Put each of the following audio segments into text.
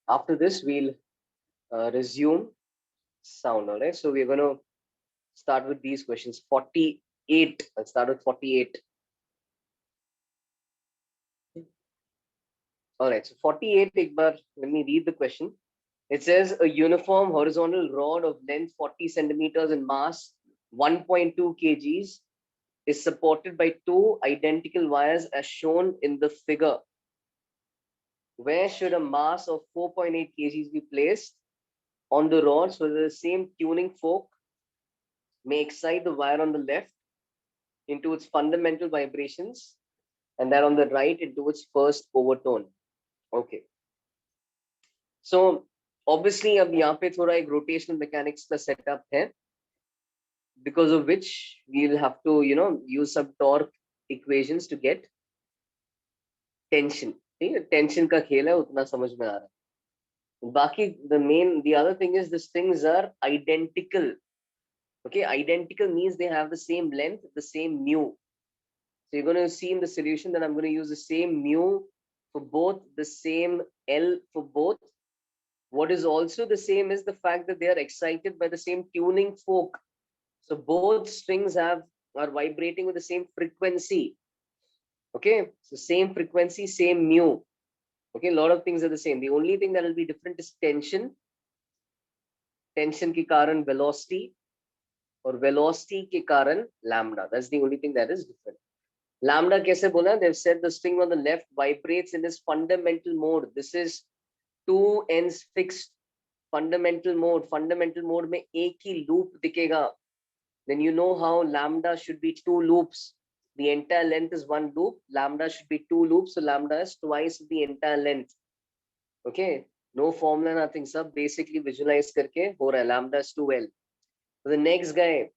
After this, we'll resume sound. All right. So we're going to start with these questions. 48. Let's start with 48. All right. So 48. Let me read the question. It says a uniform horizontal rod of length 40 centimeters and mass 1.2 kgs is supported by two identical wires as shown in the figure. Where should a mass of 4.8 kgs be placed on the rod so that the same tuning fork may excite the wire on the left into its fundamental vibrations and that on the right into its first overtone. Okay. So obviously अब यहाँ पे थोड़ा एक rotational mechanics का setup है, because of which we'll have to use some torque equations to get tension. ठीक है, tension का खेल है, उतना समझ में आ रहा है. बाकी the other thing is these things are identical. Okay, identical means they have the same length, the same mu. So you're going to see in the solution that I'm going to use the same mu for both, the same L for both. What is also the same is the fact that they are excited by the same tuning fork. So both strings are vibrating with the same frequency. Okay, so same frequency, same mu. Okay, a lot of things are the same. The only thing that will be different is tension. Tension ke karan velocity, or velocity ke karan lambda. That's the only thing that is different. Lambda kaise bola? They've said the string on the left vibrates in this fundamental mode. This is two ends fixed fundamental mode. Fundamental mode mein ek hi loop dikega. Then you know how lambda should be two loops. The entire length is one loop. Lambda should be two loops. So lambda is twice the entire length. Okay. No formula, nothing. Sub basically visualize karke ho raha hai. Lambda is 2L. So the next guy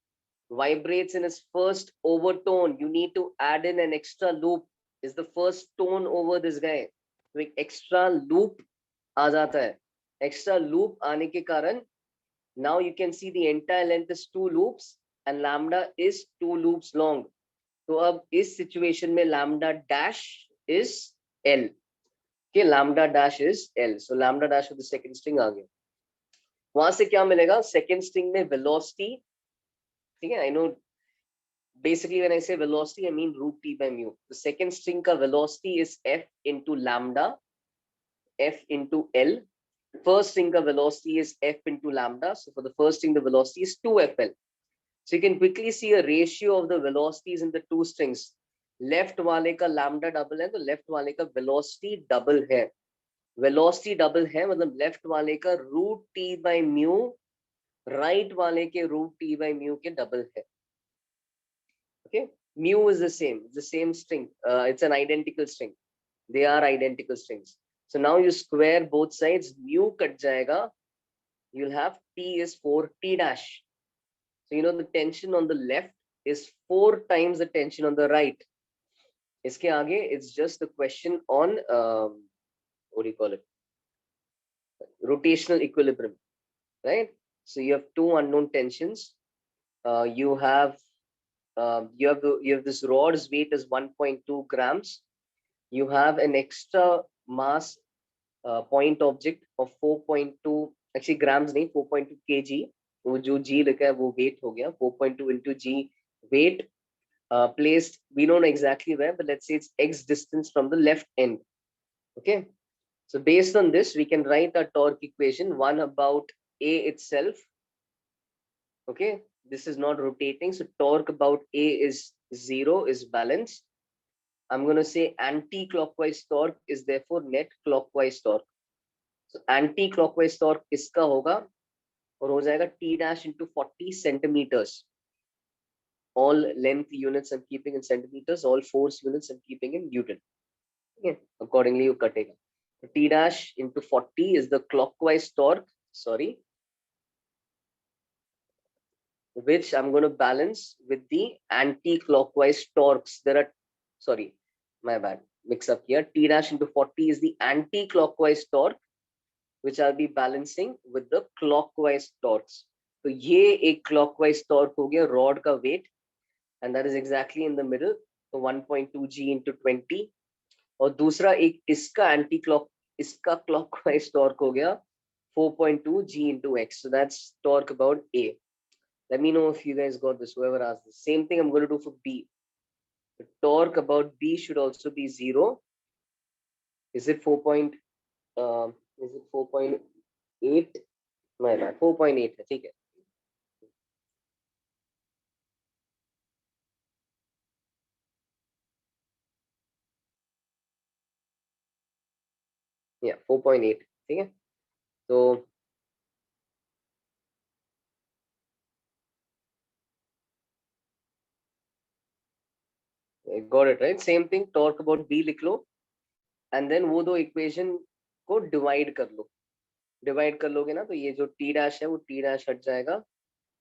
vibrates in his first overtone. You need to add in an extra loop. Is the first tone over this guy. So extra loop aa jata hai. Extra loop aane ke karan now you can see the entire length is two loops and lambda is two loops long. So अब इस situation में lambda dash is L. Okay, lambda dash is L. So lambda dash of the second string आ गया. वहां से क्या मिलेगा? Second string में velocity. ठीक है, I know. Basically, when I say velocity, I mean root T by mu. The second string का velocity is F into lambda, F into L. First string का velocity is F into lambda. So for the first string, the velocity is 2FL. So you can quickly see a ratio of the velocities in the two strings. Left वाले का lambda double है, तो left वाले का velocity double है. Velocity double है, मतलब left वाले का root T by mu, right वाले के root T by mu के double है. Okay, mu is the same. It's the same string. It's an identical string. They are identical strings. So now you square both sides. Mu cut जाएगा. You'll have T is 4T dash. So you know the tension on the left is 4 times the tension on the right. Iske aage, it's just the question on what do you call it? Rotational equilibrium, right? So you have two unknown tensions. You have this rod's weight is 1.2 grams. You have an extra mass point object of 4.2, actually grams नहीं, 4.2 kg. वो जो G लिखा है वो weight हो गया. 4.2 into G weight placed, we don't know exactly where, but let's say it's X distance from the left end. Okay. So based on this, we can write a torque equation, one about A itself. Okay. This is not rotating. So torque about A is 0, is balanced. I'm going to say anti-clockwise torque is therefore net clockwise torque. So anti-clockwise torque इसका होगा और हो जाएगा T dash into 40 centimeters. All length units I'm keeping in centimeters, all force units I'm keeping in Newton. Okay. Accordingly, you cutega. T dash into 40 is the clockwise torque, sorry, which I'm going to balance with the anti-clockwise torques. There are, sorry, my bad, mix up here. T dash into 40 is the anti-clockwise torque, which I'll be balancing with the clockwise torques. So ये एक clockwise torque हो गया rod का weight, and that is exactly in the middle. So 1.2 G into 20. और दूसरा एक इसका इसका clockwise torque हो गया 4.2 g into x. So that's torque about A. Let me know if you guys got this, whoever asked this. Same thing I'm going to do for B. The torque about B should also be 0. Is it 4.8? My bad, 4.8 है, ठीक है. Yeah, 4.8, ठीक है. So got it, right? Same thing, torque about B लिख लो, and then वो दो equation को divide कर लो. Divide कर लोगे ना, तो ये जो t dash है वो t dash हट जाएगा,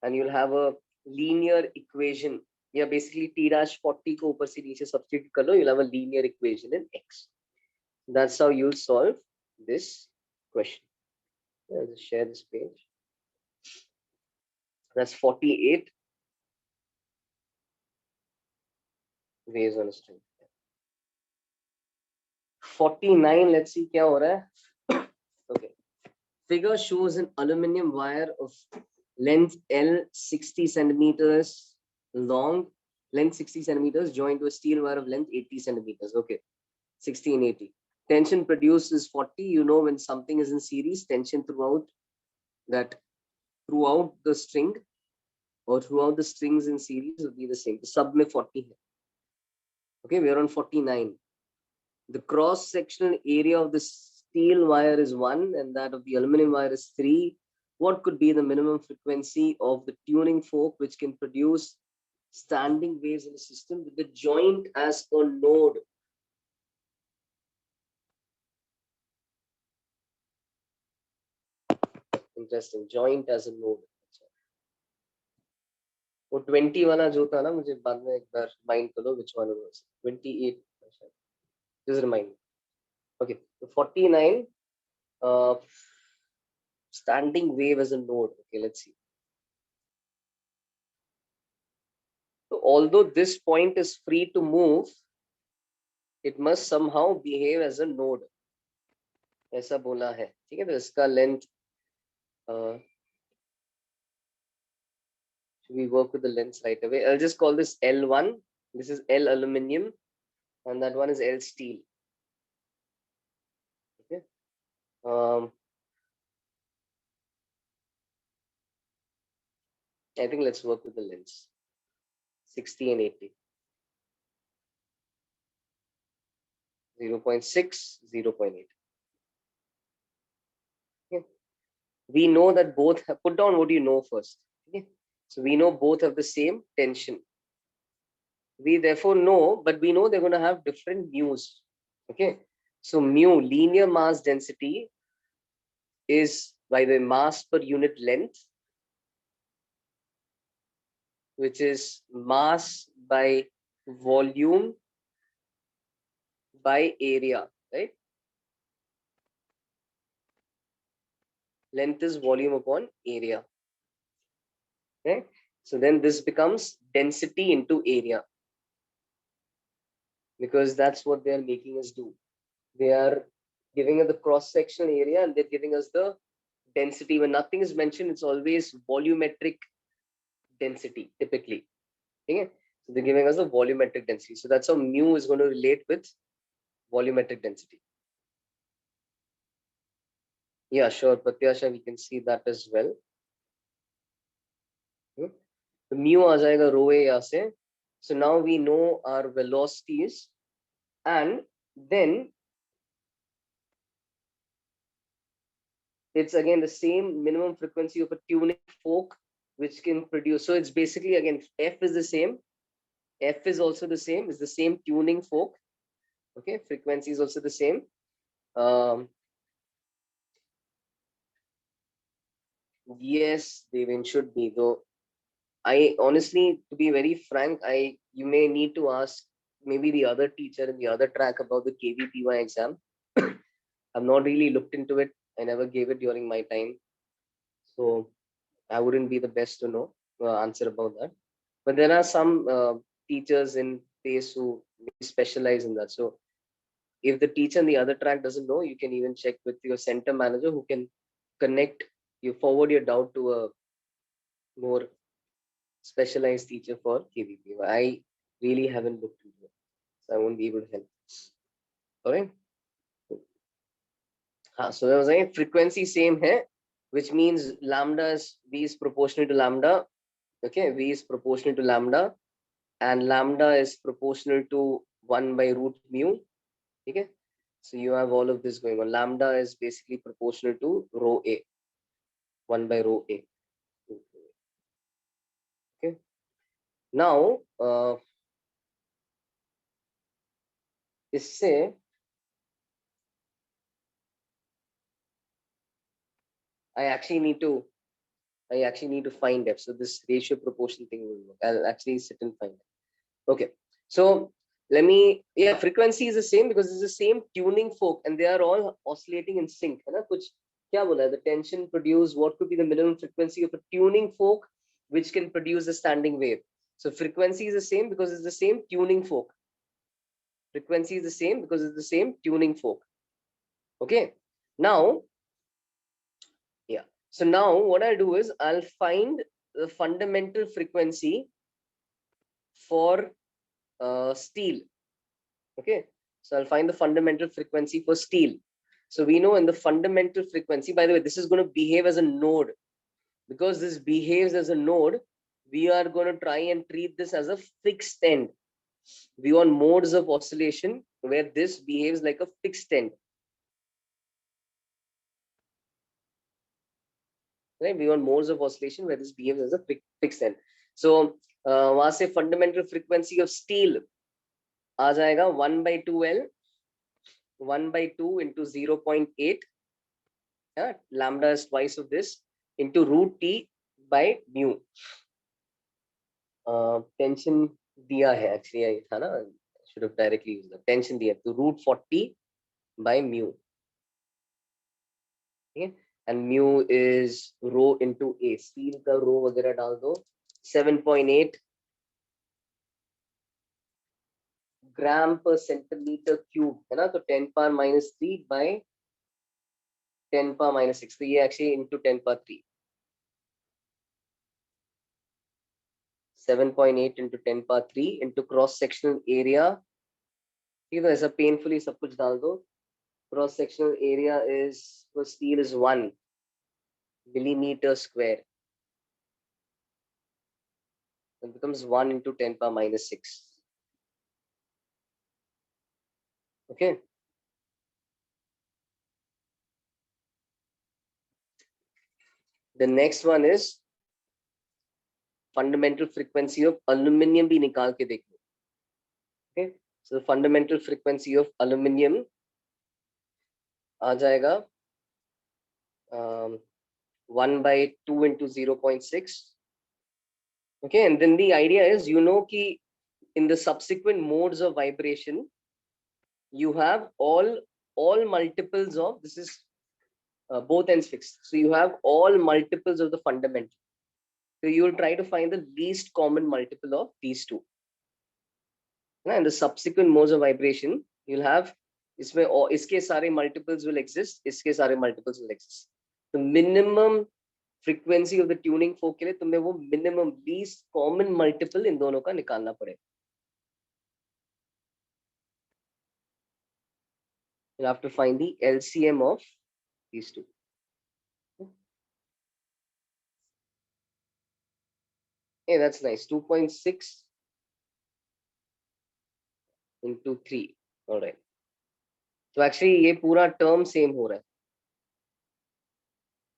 and you'll have a linear equation. Yeah, basically t dash 40 को ऊपर से नीचे substitute कर लो, you'll have a linear equation in x. That's how you'll solve this question. Yeah, just share this page. That's 48 waves on a string. 49, let's see क्या हो रहा है. Okay. Figure shows an aluminum wire of length L 60 centimeters long, length 60 centimeters joined to a steel wire of length 80 centimeters. Okay, 60 and 80. Tension produced is 40. You know, when something is in series, tension throughout the string or throughout the strings in series will be the same. The sub में 40 है. Okay, we are on 49. The cross-sectional area of the steel wire is 1 and that of the aluminum wire is 3. What could be the minimum frequency of the tuning fork which can produce standing waves in a system with the joint as a node? Interesting, joint as a node. वो 20 वाला जो था ना, मुझे बाद में एक बार remind करो which one it was. 28. Just remind me. Okay, so 49. Standing wave as a node. Okay, let's see. So although this point is free to move, it must somehow behave as a node. ऐसा बोला है, ठीक है. तो इसका length, should we work with the lengths right away? I'll just call this L1. This is L aluminium, and that one is L steel. Okay. I think let's work with the lengths. 60 and 80. 0.6, 0.8. Okay. We know that both have, put down what you know first. Okay. So we know both have the same tension. We therefore know, but we know they're going to have different mu's. Okay. So mu, linear mass density, is by the mass per unit length, which is mass by volume by area, right? Length is volume upon area. Okay. So then this becomes density into area, because that's what they are making us do. They are giving us the cross-sectional area and they're giving us the density. When nothing is mentioned, it's always volumetric density, typically. Okay. So they're giving us the volumetric density. So that's how mu is going to relate with volumetric density. Yeah, sure, Pratyasha, we can see that as well. So mu आ जाएगा rho a यहाँ से. So now we know our velocities, and then it's again the same minimum frequency of a tuning fork which can produce. So it's basically again F is the same. F is also the same. It's the same tuning fork. Okay, frequency is also the same. Yes, Devin, should be though. I honestly, to be very frank, you may need to ask maybe the other teacher in the other track about the KVPY exam. I've not really looked into it. I never gave it during my time, so I wouldn't be the best to know answer about that. But there are some teachers in place who specialize in that. So if the teacher in the other track doesn't know, you can even check with your center manager who can connect you, forward your doubt to a more specialized teacher for KVP. I really haven't looked into it, so I won't be able to help. All right. So I was saying frequency same hai, which means lambda is V is proportional to lambda. Okay, V is proportional to lambda, and lambda is proportional to 1 by root mu. Okay, so you have all of this going on. Lambda is basically proportional to rho A, 1 by rho A. Okay, now इससे I actually need to find it. So this ratio proportion thing will work. I'll actually sit and find it. Okay, so let me, yeah, frequency is the same because it's the same tuning fork and they are all oscillating in sync. है ना? कुछ क्या बोला है? The tension produced, what could be the minimum frequency of a tuning fork which can produce a standing wave? So frequency is the same because it's the same tuning fork. Frequency is the same because it's the same tuning fork. Okay, now, yeah. So now what I'll do is I'll find the fundamental frequency for steel. Okay, so I'll find the fundamental frequency for steel. So we know in the fundamental frequency, by the way, this is going to behave as a node. Because this behaves as a node, we are going to try and treat this as a fixed end. We want modes of oscillation where this behaves like a fixed end. Right? We want modes of oscillation where this behaves as a fixed end. So वहां से fundamental frequency of steel आ जाएगा 1 by 2L, 1 by 2 into 0.8. Lambda is twice of this into root T by mu. Tension दिया है actually, I था ना, should have directly used the tension दिया तो root 40 by mu. Okay, and mu is rho into A. Steel का rho वगैरह डाल दो. 7.8 gram per centimeter cube है ना, तो 10 power minus 3 by 10 power minus 6. तो ये actually into 10 power 3. 7.8 into 10 power 3 into cross sectional area. ठीक है, ऐसा painfully सब कुछ डाल दो. Cross sectional area is for steel is 1 millimeter square. It becomes 1 into 10 power minus 6. Okay. The next one is fundamental frequency of aluminium भी निकाल के देख लो. Okay. So the fundamental frequency of aluminium आ जाएगा 1 by 2 into 0.6. Okay, and then the idea is, you know, कि in the subsequent modes of vibration, you have all multiples of, this is both ends fixed. So you have all multiples of the fundamental. So you will try to find the least common multiple of these two. And the subsequent modes of vibration, you'll have इसमें इसके सारे multiples will exist, इसके सारे multiples will exist. The minimum frequency of the tuning fork के लिए तुम्हें वो minimum least common multiple इन दोनों का निकालना पड़ेगा. You'll have to find the LCM of these two. Hey, that's nice. 2.6 into 3. All right. So actually ये पूरा term same हो रहा है.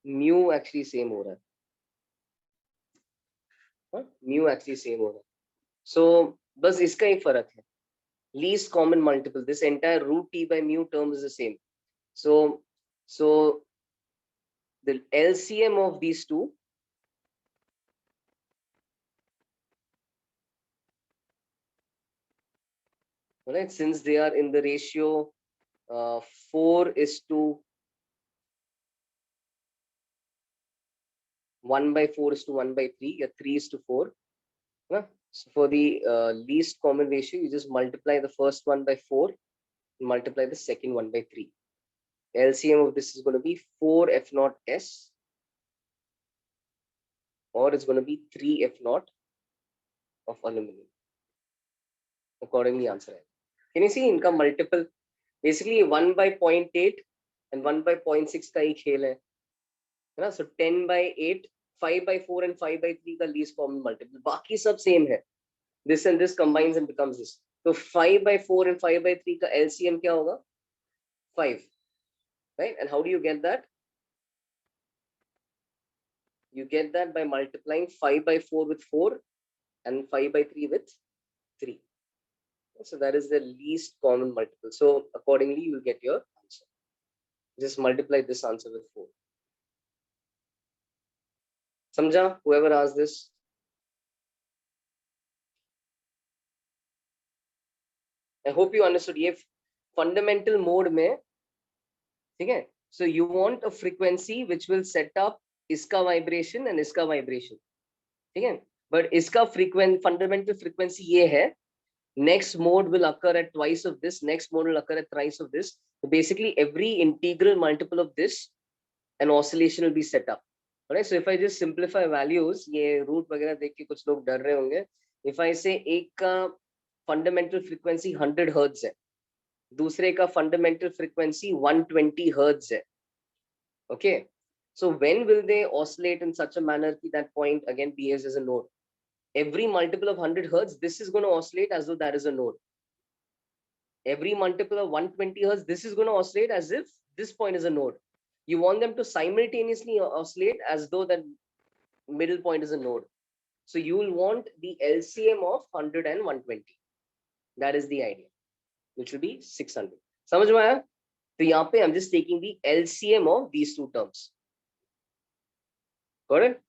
Mu actually same हो रहा है. Mu actually same हो रहा है. So बस इसका ही फर्क है. Least common multiple. This entire root T by mu term is the same. So the LCM of these two right, since they are in the ratio 4 is to 1 by 4 is to 1 by 3, or 3 is to 4. So for the least common ratio, you just multiply the first one by 4 multiply the second one by 3. LCM of this is going to be 4 F naught S, or it's going to be 3 F naught of aluminum. Accordingly, answer है. Can you see इनका multiple? Basically 1 by 0.8 and 1 by 0.6 का ही खेल है ना. So 10 by 8, 5 by 4 and 5 by 3 का least common multiple. बाकी सब same है. This and this combines and becomes this. So 5 by 4 and 5 by 3 का LCM क्या होगा? 5, right? And how do you get that? You get that by multiplying 5 by 4 with 4 and 5 by 3 with 3. So that is the least common multiple. So accordingly, you will get your answer. Just multiply this answer with 4. Samjha, whoever asked this? I hope you understood. ये fundamental mode में, ठीक है? So you want a frequency which will set up इसका vibration and इसका vibration, ठीक है? But इसका fundamental frequency ये है. Next mode will occur at twice of this. Next mode will occur at thrice of this. So basically, every integral multiple of this, an oscillation will be set up. Alright. So if I just simplify values, ये root वगैरह देख के कुछ लोग डर रहे होंगे. If I say एक का fundamental frequency 100 hertz है, दूसरे का fundamental frequency 120 hertz है. Okay. So when will they oscillate in such a manner that point again behaves as a node? Every multiple of 100 hertz, this is going to oscillate as though that is a node. Every multiple of 120 hertz, this is going to oscillate as if this point is a node. You want them to simultaneously oscillate as though that middle point is a node. So you will want the LCM of 100 and 120. That is the idea, which will be 600. समझ में आया? तो यहाँ पे I'm just taking the LCM of these two terms. Got it?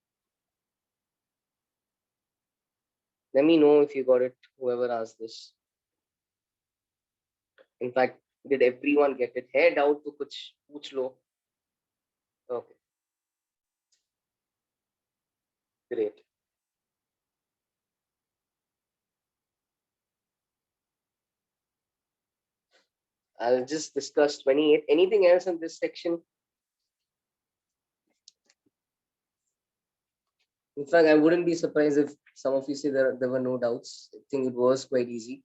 Let me know if you got it, whoever asked this. In fact, did everyone get it? है doubt तो कुछ पूछ लो. Okay. Great. I'll just discuss 28. Anything else in this section? In fact, I wouldn't be surprised if some of you say there were no doubts. I think it was quite easy.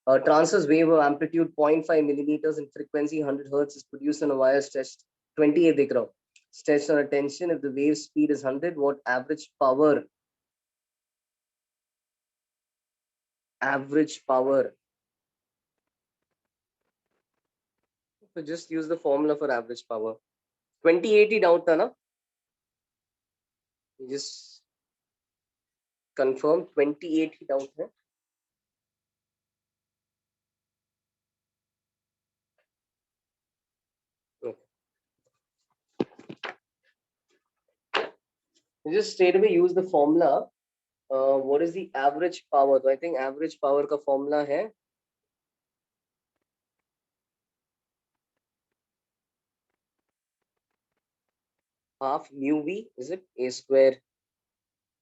A transverse wave of amplitude 0.5 millimeters and frequency 100 hertz is produced on a wire stretched 28 देख रहा हूँ. Stretched on a tension. If the wave speed is 100, what average power? Average power. So just use the formula for average power. 2080 doubt था ना? Just confirm 2080 doubt है. Just straight away use the formula. What is the average power? So I think average power का formula है half mu v, is it? A square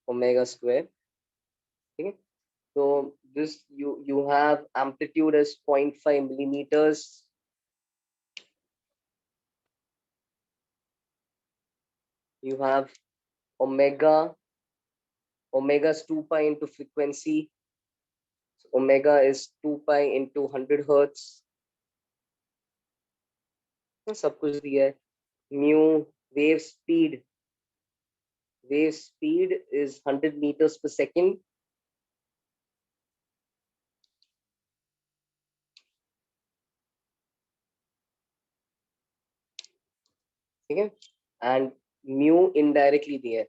omega square. Okay. So this you have amplitude as 0.5 millimeters. You have omega. Omega is 2 pi into frequency. So omega is 2 pi into 100 hertz. सब कुछ दिया है. Mu wave speed. Wave speed is 100 meters per second. Okay. And mu indirectly there,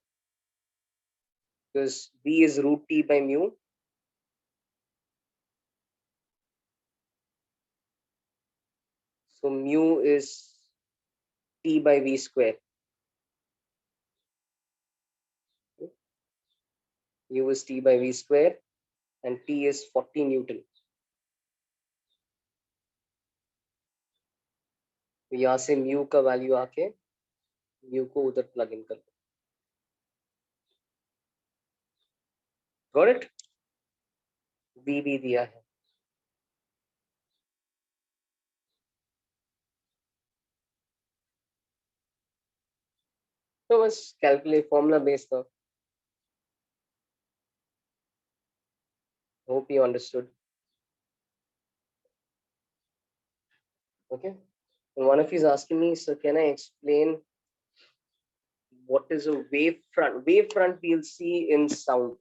because v is root t by mu. So mu is t by v square. U is t by v square and t is 40 Newton. तो यहाँ से mu का value आके mu को उधर plug in कर दो. Got it? V भी दिया है. तो बस कैलकुलेट फॉर्मूला बेस्ड था. Hope you understood. Okay. And one of you is asking me, so can I explain what is a wave front? Wave front we'll see in sound.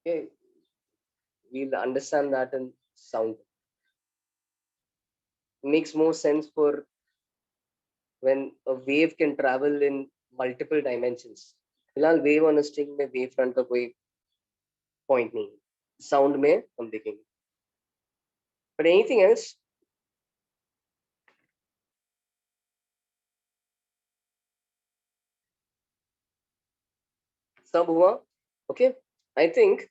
Okay. We'll understand that in sound. It makes more sense for when a wave can travel in multiple dimensions. फिलहाल wave on a string में wave front का कोई point नहीं. Sound में हम देखेंगे. But anything else? सब हुआ? Okay. I think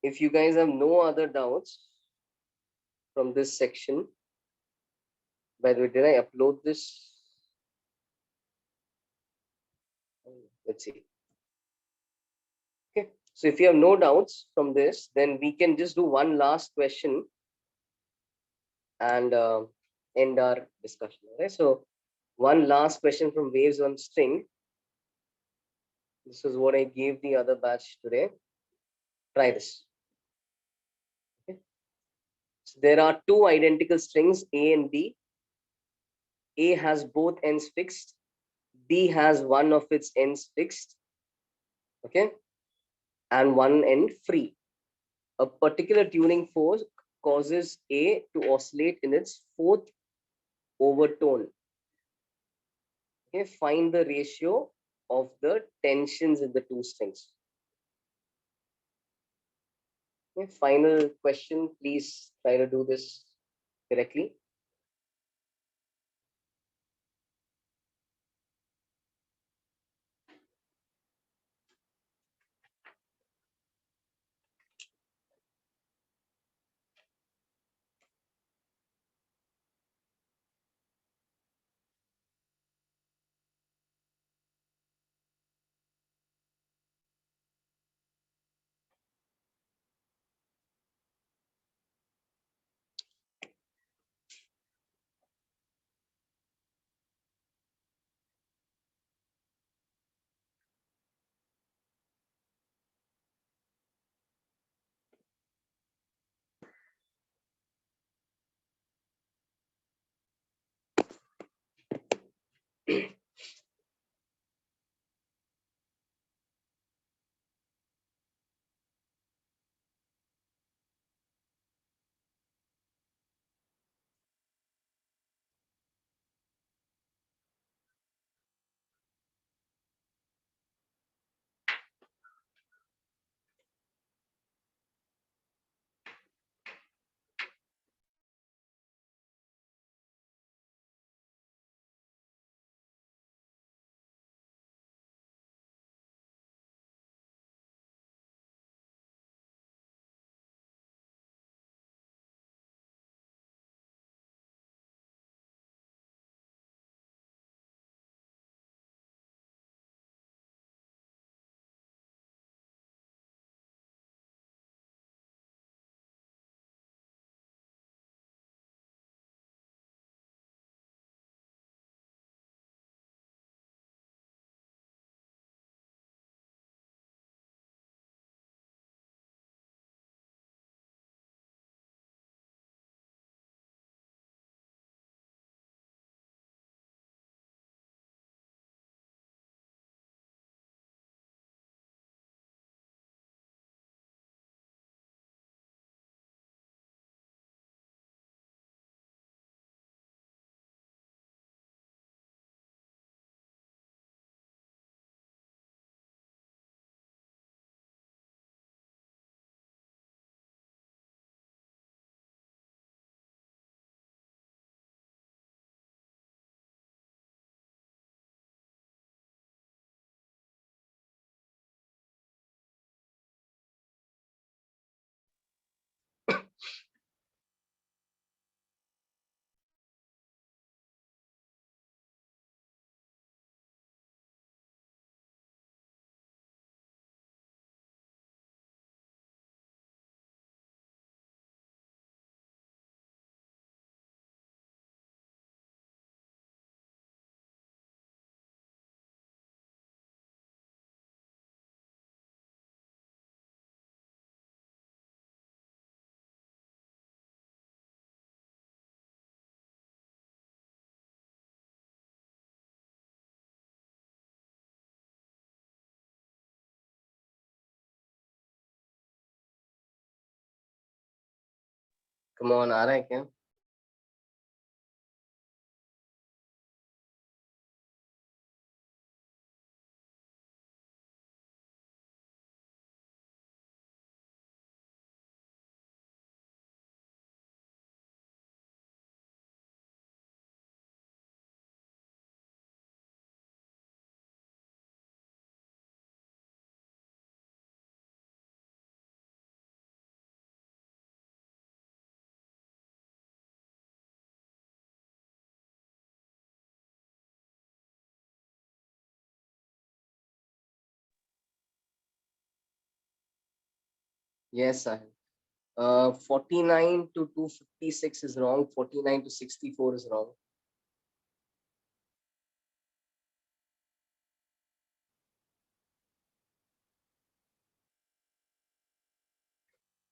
if you guys have no other doubts from this section, by the way, did I upload this? Let's see. Okay. So if you have no doubts from this, then we can just do one last question and end our discussion. Okay. So one last question from waves on string. This is what I gave the other batch today. Try this. Okay. So there are two identical strings, A and B. A has both ends fixed. B has one of its ends fixed. Okay. And one end free. A particular tuning force causes A to oscillate in its fourth overtone. Okay, find the ratio of the tensions in the two strings. Okay, final question, please try to do this correctly. Come on, आ रहा है क्या? Yes, I have. 49 to 256 is wrong. 49 to 64 is wrong.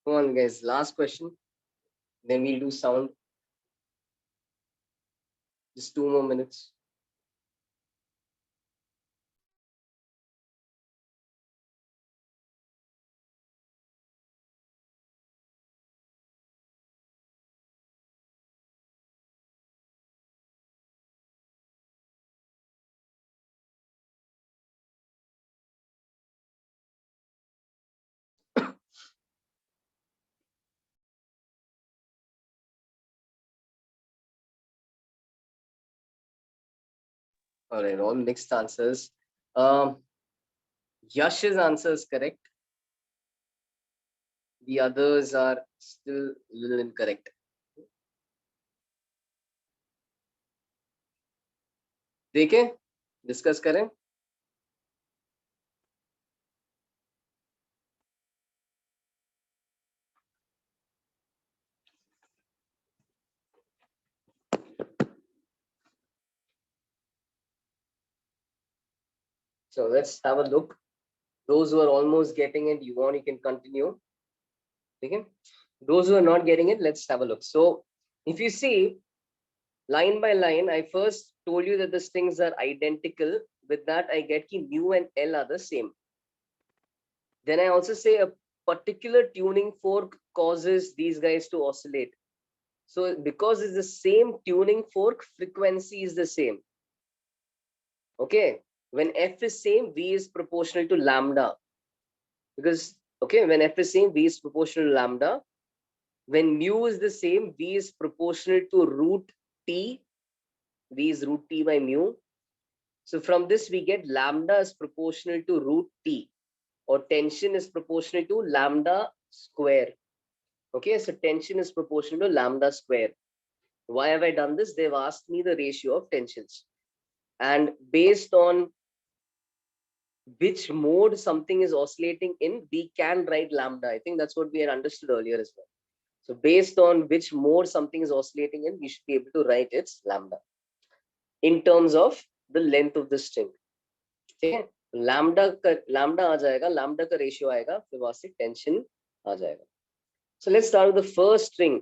Come on, guys. Last question. Then we'll do sound. Just 2 more minutes. All right, all mixed answers. Yash's answer is correct. The others are still a little incorrect. देखें, discuss करें. So let's have a look. Those who are almost getting it, you can continue. Okay. Those who are not getting it, let's have a look. So if you see line by line, I first told you that the strings are identical. With that, I get ki mu and L are the same. Then I also say a particular tuning fork causes these guys to oscillate. So because it's the same tuning fork, frequency is the same. Okay. When F is same, V is proportional to lambda. Because, okay, when F is same, V is proportional to lambda. When mu is the same, V is proportional to root T. V is root T by mu. So from this, we get lambda is proportional to root T, or tension is proportional to lambda square. Okay, so tension is proportional to lambda square. Why have I done this? They've asked me the ratio of tensions. And based on which mode something is oscillating in, we can write lambda. I think that's what we had understood earlier as well. So based on which mode something is oscillating in, we should be able to write its lambda in terms of the length of the string. Okay, lambda आ जाएगा, lambda का ratio आएगा, फिर वहां से tension आ जाएगा. So let's start with the first string.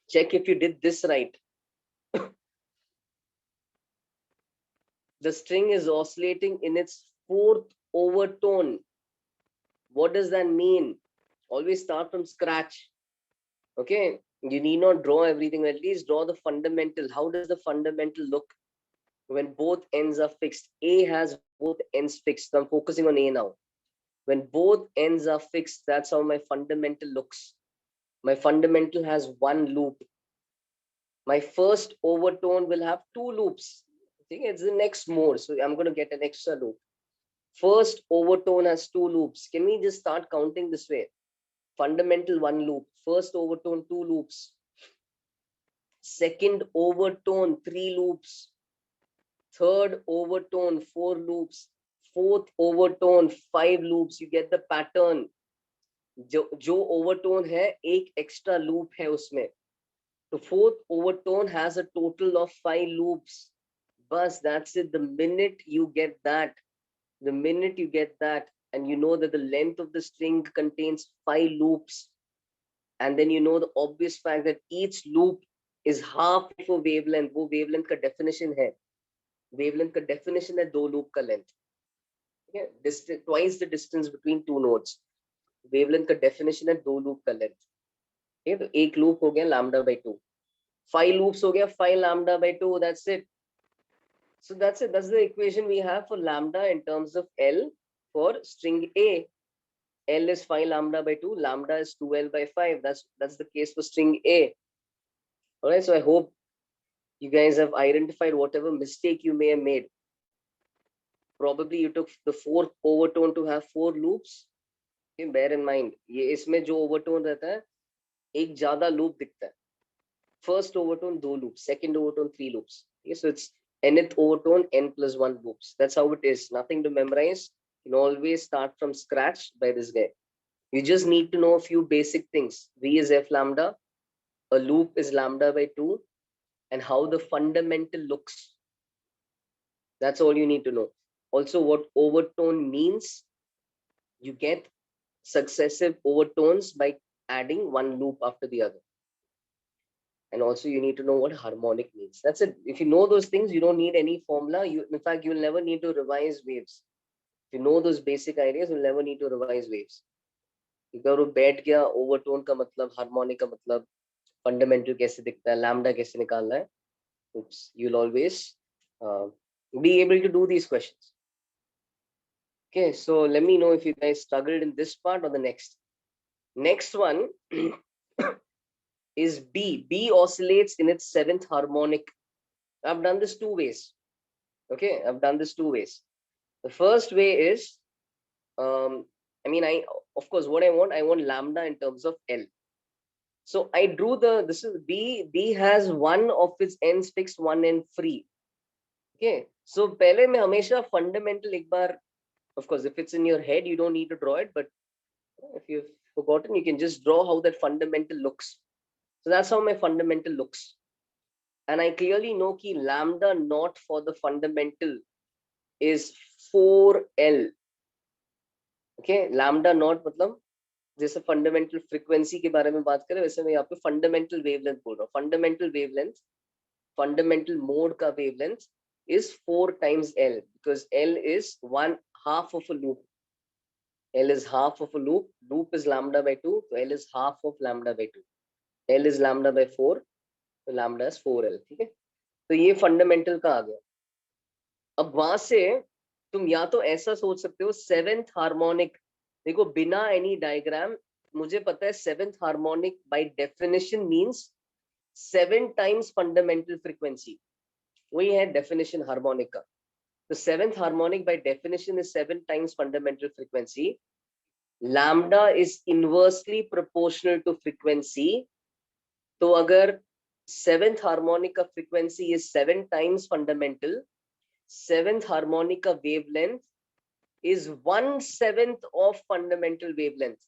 Check if you did this right. The string is oscillating in its fourth overtone. What does that mean? Always start from scratch. Okay, you need not draw everything, at least draw the fundamental. How does the fundamental look when both ends are fixed? A has both ends fixed. So I'm focusing on A now. When both ends are fixed, that's how my fundamental looks. My fundamental has one loop. My first overtone will have two loops. I think it's the next mode, so I'm going to get an extra loop. First overtone has two loops. Can we just start counting this way? Fundamental one loop, first overtone two loops, second overtone three loops, third overtone four loops, fourth overtone five loops. You get the pattern. जो overtone है एक extra loop है उसमें. The fourth overtone has a total of 5 loops. Bus, that's it. The minute you get that, and you know that the length of the string contains 5 loops, and then you know the obvious fact that each loop is half of a wavelength. वो wavelength का definition है. Wavelength का definition है 2 loop का length. Okay? Twice the distance between two nodes. Wavelength का definition है 2 loop का length. ठीक है, तो एक लूप हो गया लैम्डा बाई 2, 5 loops हो गया 5 lambda by 2, that's it. So that's it, that's the equation we have for lambda in terms of L for string A. L is 5 lambda by 2, lambda is 2L by 5. That's the case for string A. All right, so I hope you guys have identified whatever mistake you may have made. Probably you took the fourth overtone to have 4 loops. Okay, bear in mind, ये इसमें जो overtone रहता है एक ज्यादा loop दिखता है. First overtone 2 loops, second overtone 3 loops. Okay, so it's nth overtone n plus 1 loops. That's how it is. Nothing to memorize. You can always start from scratch by this guy. You just need to know a few basic things. V is f lambda, a loop is lambda by 2, and how the fundamental looks. That's all you need to know. Also, what overtone means. You get successive overtones by adding one loop after the other. And also you need to know what harmonic means. That's it. If you know those things, you don't need any formula. In fact, you'll never need to revise waves. If you know those basic ideas, you'll never need to revise waves. अगर वो बैठ गया overtone का मतलब, harmonic का मतलब, fundamental कैसे दिखता है, लैम्डा कैसे निकालना है, you'll always be able to do these questions. Okay, so let me know if you guys struggled in this part or the next. Next one is B. B oscillates in its 7th harmonic. I've done this 2 ways. Okay, I've done this 2 ways. The first way is, of course, what I want lambda in terms of L. So I drew this is B. B has one of its ends fixed, one end free. Okay, so पहले मैं हमेशा fundamental एक बार, of course, if it's in your head, you don't need to draw it, but if you've forgotten, you can just draw how that fundamental looks. So that's how my fundamental looks. And I clearly know कि lambda naught for the fundamental is 4L. Okay, lambda naught मतलब जैसे fundamental frequency के बारे में बात करें, वैसे मैं यहाँ पे फंडामेंटल वेवलेंथ बोल रहा हूँ. फंडामेंटल वेवलेंथ, फंडामेंटल मोड का wavelength is 4 times L, because L is 1/2 of a loop. L is half of a loop. Loop is lambda by 2, so L is half of lambda by 2. L is lambda by 4, so lambda is 4L. ठीक है, तो ये fundamental का आ गया. अब वहां से तुम या तो ऐसा सोच सकते हो, 7th हार्मोनिक, देखो बिना एनी डायग्राम मुझे पता है 7th harmonic by definition means 7 times fundamental frequency. वही है डेफिनेशन हार्मोनिक का. तो 7th harmonic by definition is 7 times fundamental frequency. Lambda is inversely proportional to frequency. तो अगर 7th हार्मोनिक का frequency is 7 times fundamental, 7th harmonic का wavelength is 1/7 of fundamental wavelength.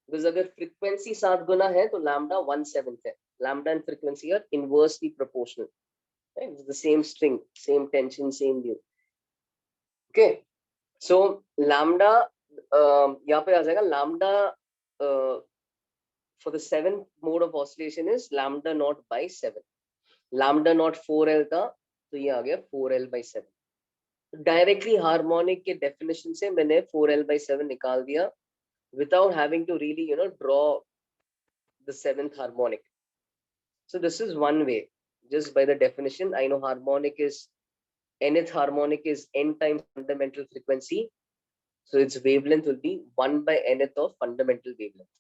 Because अगर frequency 7 गुना है तो lambda 1/7 है. Lambda and frequency are inversely proportional. Right? It's the same string, same tension, same mu. Okay, so lambda यहाँ पे आ जाएगा lambda for the 7th mode of oscillation is lambda naught by 7. Lambda naught 4L था, तो ये आ गया 4L by 7. Directly harmonic के definition से मैंने 4L by 7 निकाल दिया without having to really draw the 7th harmonic. So this is one way, just by the definition. I know harmonic is nth harmonic is n times fundamental frequency, so its wavelength will be 1 by nth of fundamental wavelength.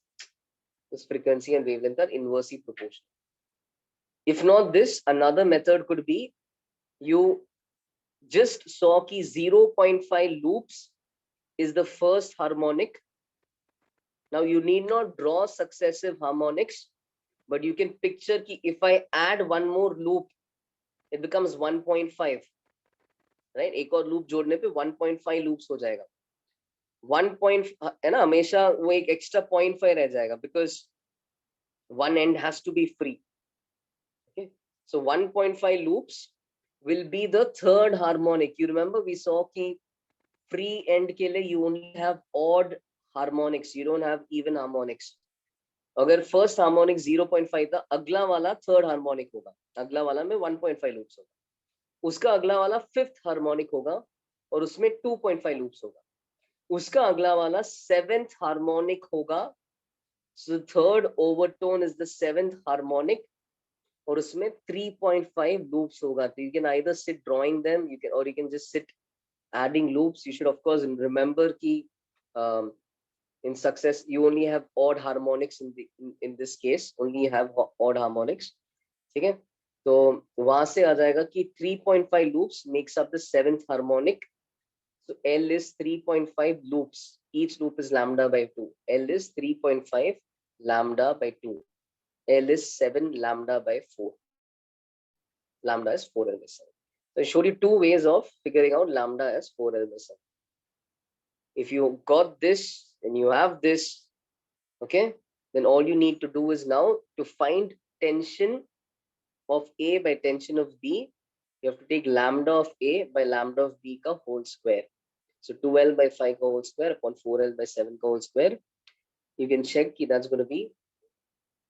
This frequency and wavelength are inversely proportional. If not this, another method could be, you just saw कि 0.5 loops is the first harmonic. Now you need not draw successive harmonics, but you can picture कि if I add one more loop, it becomes 1.5. right? एक और loop जोड़ने पे 1.5 loops हो जाएगा. 1 point है ना, हमेशा वो एक extra 0.5 रह जाएगा, because one end has to be free. Okay, so 1.5 loops will be the 3rd harmonic. You remember we saw कि free end के लिए you only have odd harmonics, you don't have even harmonics. अगर first harmonic 0.5 था, अगला वाला 3rd harmonic होगा, अगला वाला में 1.5 loops होगा, उसका अगला वाला 5th harmonic होगा और उसमें 2.5 loops होगा, उसका अगला वाला 7th harmonic होगा So the third overtone is the seventh harmonic, और उसमें 3.5 loops होगा. So you can either sit drawing them, you can just sit adding loops. You should of course remember कि in success you only have odd harmonics in this case, only have odd harmonics. ठीक है, तो वहां से आ जाएगा कि 3.5 loops makes up the seventh harmonic. So L is 3.5 loops. Each loop is lambda by 2. L is 3.5 lambda by 2. L is 7 lambda by 4. Lambda is 4L by 7. So I showed you two ways of figuring out lambda as 4L by 7. If you got this and you have this, okay, then all you need to do is now to find tension of A by tension of B, you have to take lambda of A by lambda of B ka whole square. So 2L by 5 ka whole square upon 4L by 7 ka whole square. You can check ki that's going to be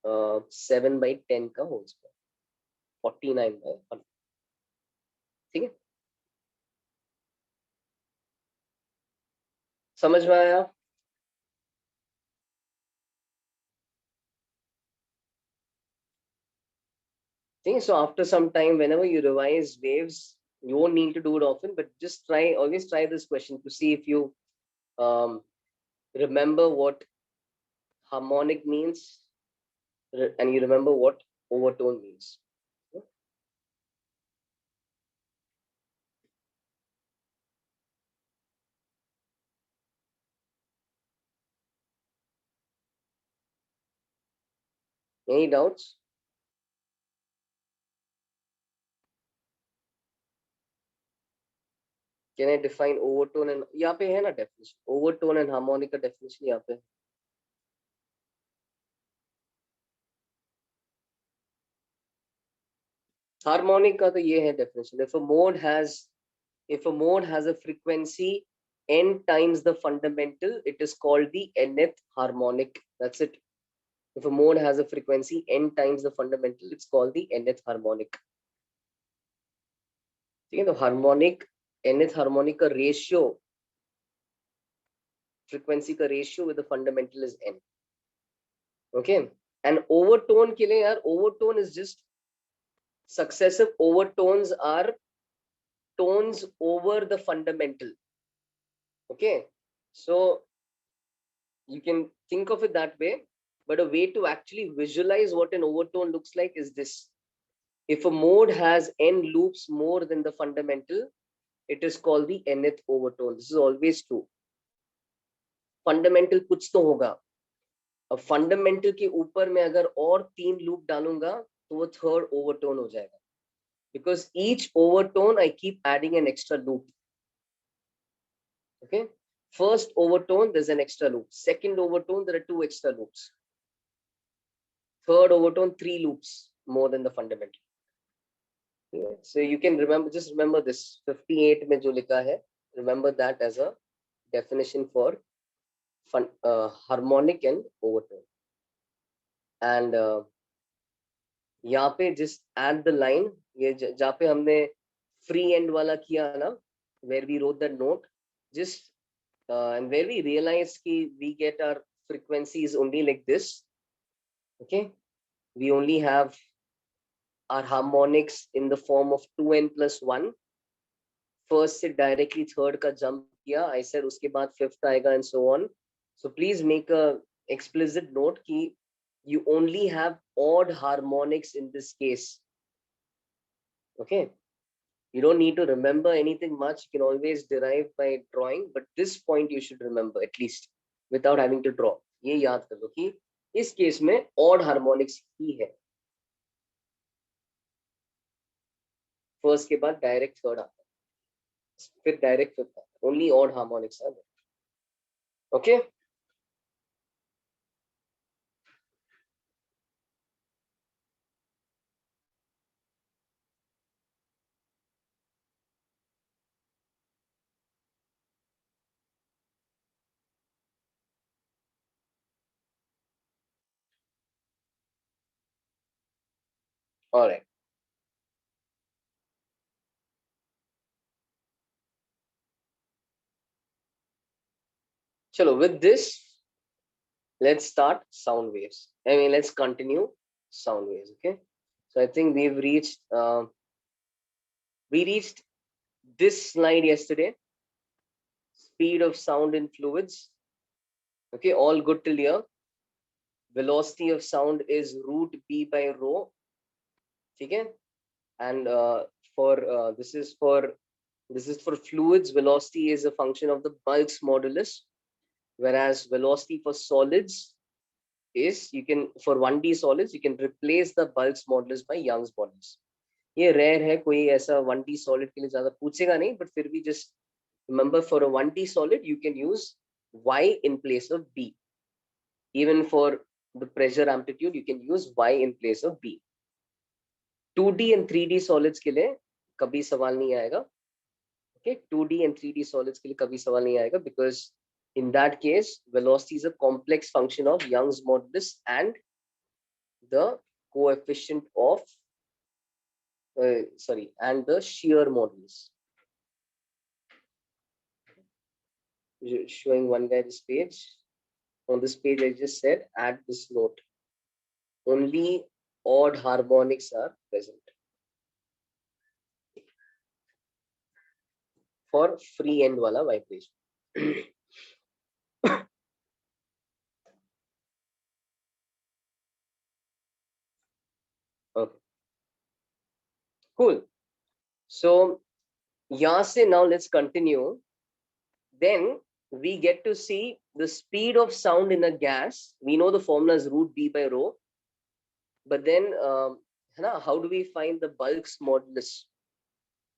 7 by 10 का whole square, 49 by 100. ठीक है, समझ में आया? ठीक है, so after some time whenever you revise waves, you won't need to do it often, but just always try this question to see if you remember what harmonic means and you remember what overtone means. Any doubts? Can I define overtone and यहाँ पे है ना definition, overtone and harmonic का definition यहाँ पे. Harmonic का तो ये है definition. If a mode has a frequency n times the fundamental, it is called the nth harmonic. That's it. If a mode has a frequency n times the fundamental, it's called the nth harmonic. ठीक है, तो harmonic nth harmonic का ratio, frequency का ratio with the fundamental is n. Okay, and overtone के लिए यार, overtone is just successive overtones are tones over the fundamental. Okay, so you can think of it that way, but a way to actually visualize what an overtone looks like is this. If a mode has n loops more than the fundamental, it is called the nth overtone. This is always true. Fundamental कुछ तो होगा. अब fundamental के ऊपर में अगर और 3 loop डालूंगा तो वो third overtone हो जाएगा. Because each overtone I keep adding an extra loop. Okay. First overtone, there's an extra loop. Second overtone, there are 2 extra loops. Third overtone, 3 loops more than the fundamental. Yeah. So you can remember, just remember this 58 में जो लिखा है, remember that as a definition for harmonic and overtone. And यहाँ पे just add the line, ये जहाँ पे हमने free end वाला किया ना, where we wrote that note, just and where we realize कि we get our frequencies only like this. Okay, we only have our harmonics in the form of 2n plus 1. First से directly third का jump किया, I said उसके बाद fifth आएगा and so on. So please make a explicit note कि you only have odd harmonics in this case. Okay, you don't need to remember anything much. You can always derive by drawing, but this point you should remember at least without having to draw. ये याद कर लो कि इस case में odd harmonics ही है. First के बाद direct third आता है, फिर direct fifth आता है. Only odd harmonics are there. Okay. All right. Chalo, with this, let's start sound waves. I mean, let's continue sound waves. Okay. So I think we reached this slide yesterday. Speed of sound in fluids. Okay, all good till here. Velocity of sound is root b by rho. Okay, and this is for fluids. Velocity is a function of the Bulk's modulus, whereas velocity for solids is, you can, for 1D solids you can replace the Bulk's modulus by Young's modulus. ये rare है, कोई ऐसा 1D solid के लिए ज्यादा पूछेगा नहीं, but फिर भी just remember, for a 1D solid you can use y in place of b. Even for the pressure amplitude you can use y in place of b. 2D and 3D solids के लिए कभी सवाल नहीं आएगा. Okay, 2D and 3D solids के लिए कभी सवाल नहीं आएगा, because in that case velocity is a complex function of Young's modulus and the coefficient of and the shear modulus. Showing one guy this page. On this page I just said add this note: only odd harmonics are present for free end wala vibration. Okay, cool. So yahan se now let's continue. Then we get to see the speed of sound in a gas. We know the formula is root b by rho, but then how do we find the Bulk's modulus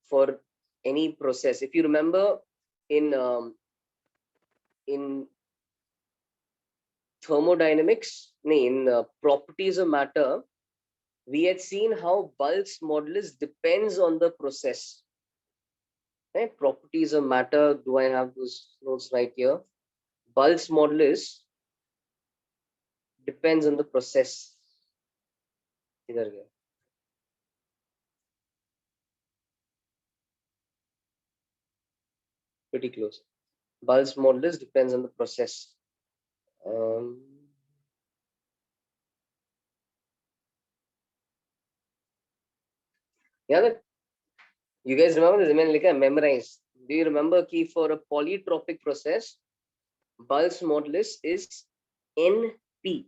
for any process? If you remember, in thermodynamics, in properties of matter, we had seen how Bulk's modulus depends on the process. Right? Properties of matter, do I have those notes right here? Bulk's modulus depends on the process. Pretty close. Bulk's modulus depends on the process. Yeah, you guys remember this? I mean, memorize. Do you remember key for a polytropic process, Bulk's modulus is NP.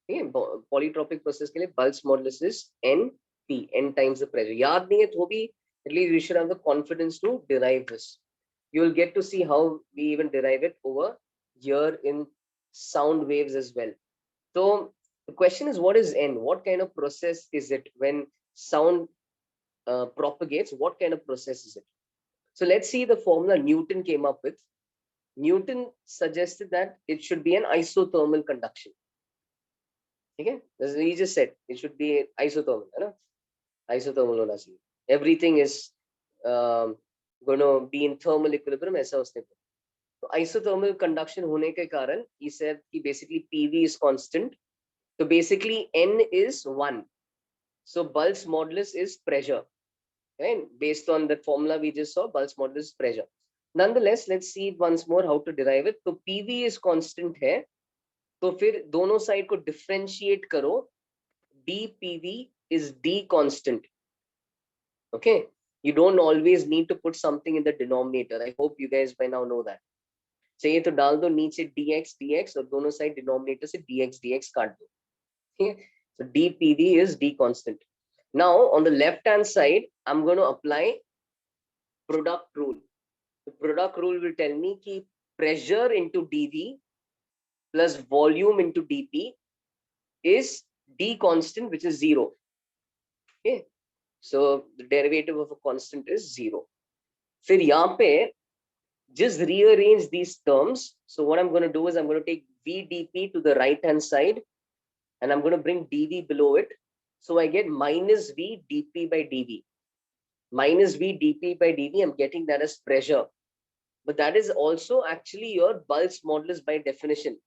Okay, polytropic process के लिए Bulk's modulus is NP, N times the pressure. याद नहीं है तो भी at least you should have the confidence to derive this. You will get to see how we even derive it over here in sound waves as well. So the question is, what is N? What kind of process is it when sound propagates? What kind of process is it? So let's see the formula Newton came up with. Newton suggested that it should be an isothermal conduction. Okay, as he just said, it should be isothermal. Isothermal hona chahiye. Everything is going to be in thermal equilibrium. ऐसा उसने बोला. So isothermal conduction होने के कारण, he said कि basically PV is constant. So basically N is 1. So Bulk's modulus is pressure. Right? Based on that formula we just saw, Bulk's modulus is pressure. Nonetheless, let's see it once more how to derive it. So PV is constant है, तो फिर दोनों side को differentiate करो. dPV is D constant. Okay, you don't always need to put something in the denominator. I hope you guys by now know that. चाहिए तो डाल दो नीचे dx और दोनों साइड denominator से dx काट दो. Okay, so dPV is D constant. Now on the left hand side, I'm going to apply product rule. The product rule will tell me कि pressure into dV plus volume into dP is D constant, which is 0. Okay, so the derivative of a constant is 0. फिर यहाँ पे just rearrange these terms. So what I'm going to do is I'm going to take VdP to the right hand side and I'm going to bring dV below it. So I get minus V dP by dV. Minus V dP by dV, I'm getting that as pressure. But that is also actually your Bulk's modulus by definition.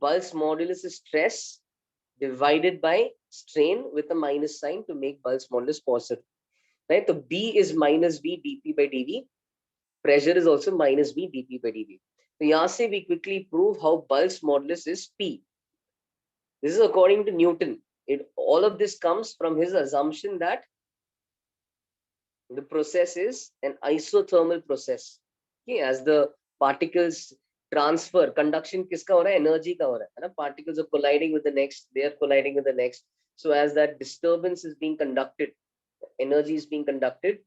Bulk's modulus is stress divided by strain with a minus sign to make Bulk's modulus positive. Right? So B is minus V dP by dV. Pressure is also minus V dP by dV. तो यहाँ से we quickly prove how Bulls modulus is P. This is according to Newton. All of this comes from his assumption that the process is an isothermal process. Okay, as the particles transfer, conduction किसका हो रहा है? Energy का हो रहा है ना? Particles are colliding with the next, they are colliding with the next. So as that disturbance is being conducted, energy is being conducted,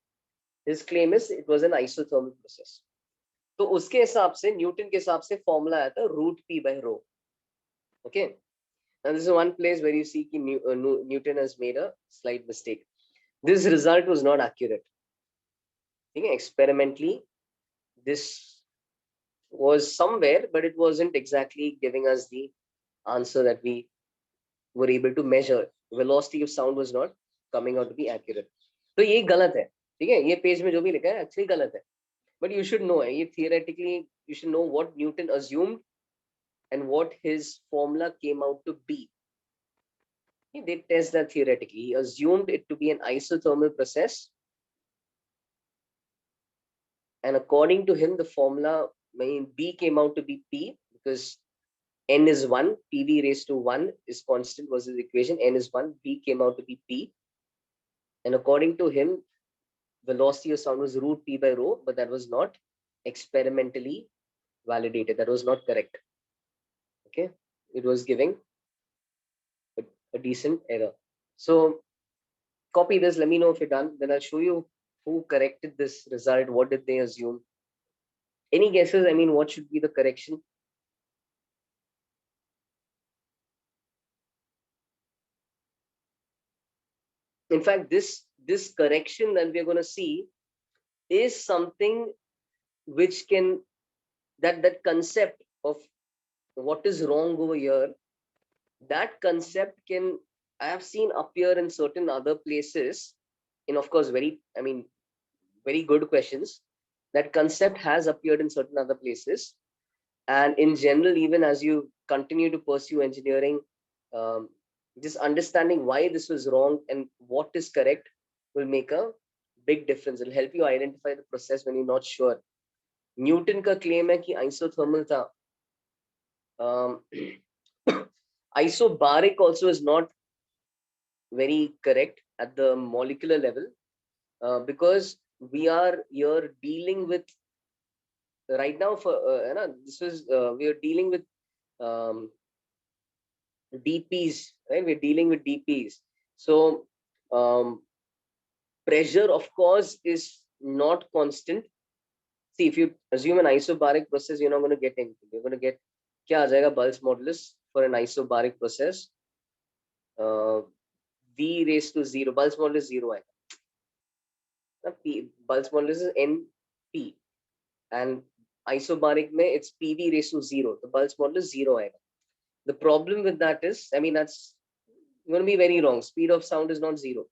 his claim is it was an isothermal process. तो उसके हिसाब से Newton के हिसाब से formula आया था root P by rho. Okay, and this is one place where you see कि Newton has made a slight mistake. This result was not accurate. Okay, experimentally this was somewhere, but it wasn't exactly giving us the answer that we were able to measure. Velocity of sound was not coming out to be accurate. तो ये गलत है, ठीक है? ये page में जो भी लिखा है एक्चुअली गलत है. But you should know, ये theoretically you should know what Newton assumed and what his formula came out to be. They test that theoretically. He assumed it to be an isothermal process, and according to him, the formula B came out to be P because n is 1, PV raised to 1 is constant was his equation, n is 1, B came out to be P. And according to him, velocity of sound was root P by rho, but that was not experimentally validated. That was not correct. Okay, it was giving a decent error. So copy this, let me know if you're done. Then I'll show you who corrected this result. What did they assume? Any guesses? I mean, what should be the correction? In fact, this correction that we're going to see is something which can, that concept of what is wrong over here, that concept can, I have seen appear in certain other places in, of course, very good questions. That concept has appeared in certain other places, and in general, even as you continue to pursue engineering, just understanding why this was wrong and what is correct will make a big difference. It'll help you identify the process when you're not sure. Newton का claim है कि isothermal था. Isobaric also is not very correct at the molecular level, because we are here dealing with right now for this was we are dealing with DPs, right? We're dealing with DPs. So pressure, of course, is not constant. See, if you assume an isobaric process, you're not going to get anything. You're going to get क्या आ जाएगा Bulls modulus for an isobaric process? V raised to 0. Bulls modulus 0 आएगा. P, Bulls modulus is NP, and isobaric में it's PV raised to 0. The Bulls modulus 0 आएगा. The problem with that is, I mean, that's going to be very wrong. Speed of sound is not 0.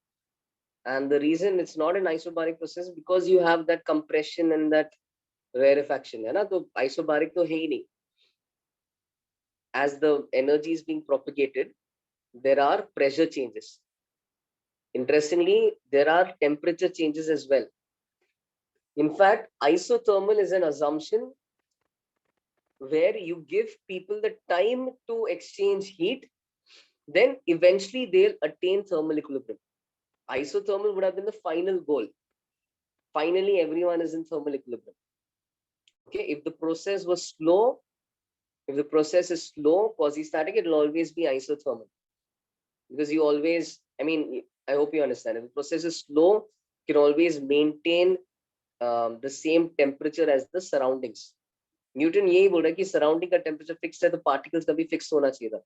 And the reason it's not an isobaric process because you have that compression and that rarefaction. है ना? तो isobaric तो है ही नहीं. As the energy is being propagated, there are pressure changes. Interestingly, there are temperature changes as well. In fact, isothermal is an assumption where you give people the time to exchange heat, then eventually they'll attain thermal equilibrium. Isothermal would have been the final goal. Finally, everyone is in thermal equilibrium. Okay, if the process was slow, if the process is slow, quasi-static, it will always be isothermal. Because you always, I mean, I hope you understand. If the process is slow, you can always maintain the same temperature as the surroundings. Newton यही बोल रहा है कि surrounding का temperature fixed है, तो particles का भी fixed होना चाहिए था.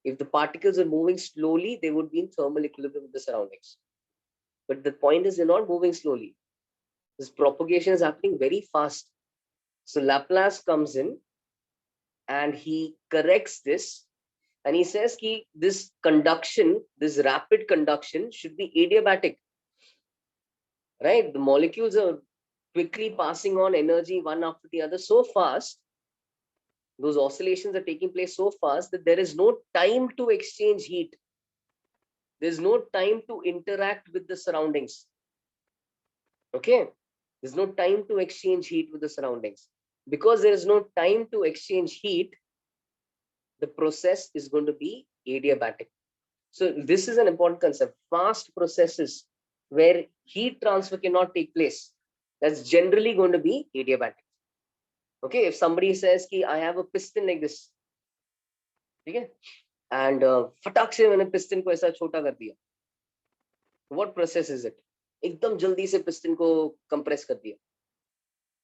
If the particles are moving slowly, they would be in thermal equilibrium with the surroundings. But the point is, they're not moving slowly. This propagation is happening very fast. So Laplace comes in and he corrects this, and he says that this conduction, this rapid conduction, should be adiabatic. Right? The molecules are quickly passing on energy one after the other so fast. Those oscillations are taking place so fast that there is no time to exchange heat. There's no time to interact with the surroundings. Okay? There's no time to exchange heat with the surroundings. because there is no time to exchange heat, the process is going to be adiabatic. So this is an important concept. Fast processes where heat transfer cannot take place, that's generally going to be adiabatic. Okay, if somebody says ki I have a piston like this, okay, and फटाक से मैंने piston को ऐसा छोटा कर दिया, what process is it? एकदम जल्दी से piston को compress कर दिया.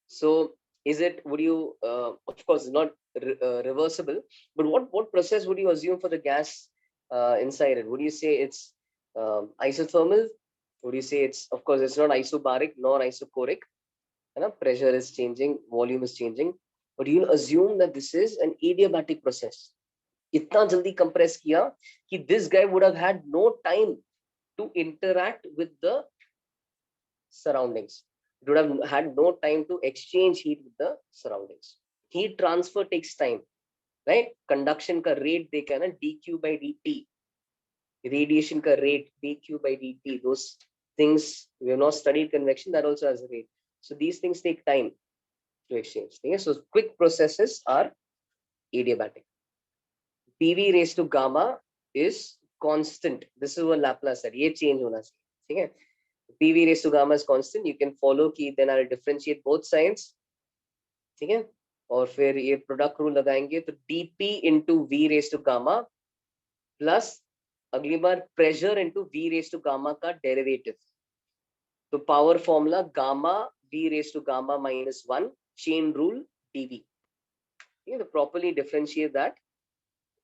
So is it, would you, of course not reversible, but what process would you assume for the gas inside it? Would you say it's isothermal? Would you say it's, of course it's not isobaric nor isochoric, pressure is changing, volume is changing, but you'll assume that this is an adiabatic process. इतना जल्दी compress किया कि this guy would have had no time to interact with the surroundings. It would have had no time to exchange heat with the surroundings. Heat transfer takes time, right? Conduction का rate देखा ना, dq by dt. Radiation का rate dq by dt. Those things we have not studied convection, that also has a rate. So these things take time to exchange. Okay? So quick processes are adiabatic. PV raised to gamma is constant. This is what Laplace said. ये change होना चाहिए. ठीक है? PV raised to gamma is constant. You can follow कि then I'll differentiate both sides. ठीक है? और फिर ये product rule लगाएंगे तो dP into V raised to gamma plus अगली बार pressure into V raised to gamma का derivative. तो power formula gamma V raised to gamma minus 1 chain rule dV. You know, to properly differentiate that,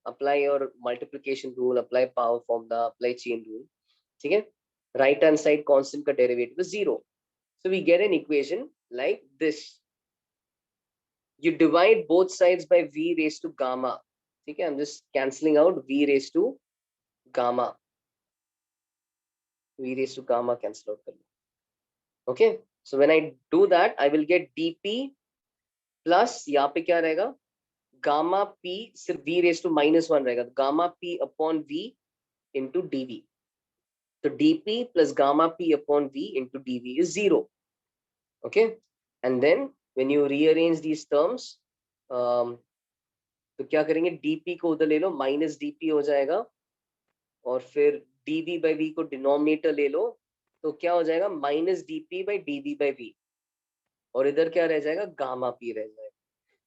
apply your multiplication rule, apply power formula, apply chain rule. ठीक है? Right hand side constant का derivative is 0. So we get an equation like this. You divide both sides by V raised to gamma. Okay, I'm just cancelling out V raised to gamma. V raised to gamma cancel out. Okay, so when I do that, I will get dP plus यहाँ पे क्या रहेगा? Gamma P सिर्फ V raised to -1 रहेगा. Gamma P upon V into dV. So dP plus gamma P upon V into dV is 0. Okay, and then when you rearrange these terms, तो क्या करेंगे? dP को उधर ले लो, माइनस dP हो जाएगा, और फिर dV by V को डिनोमिनेटर ले लो, तो क्या हो जाएगा? Minus dP by dV by V, और इधर क्या रह जाएगा? गामा P रह जाएगा.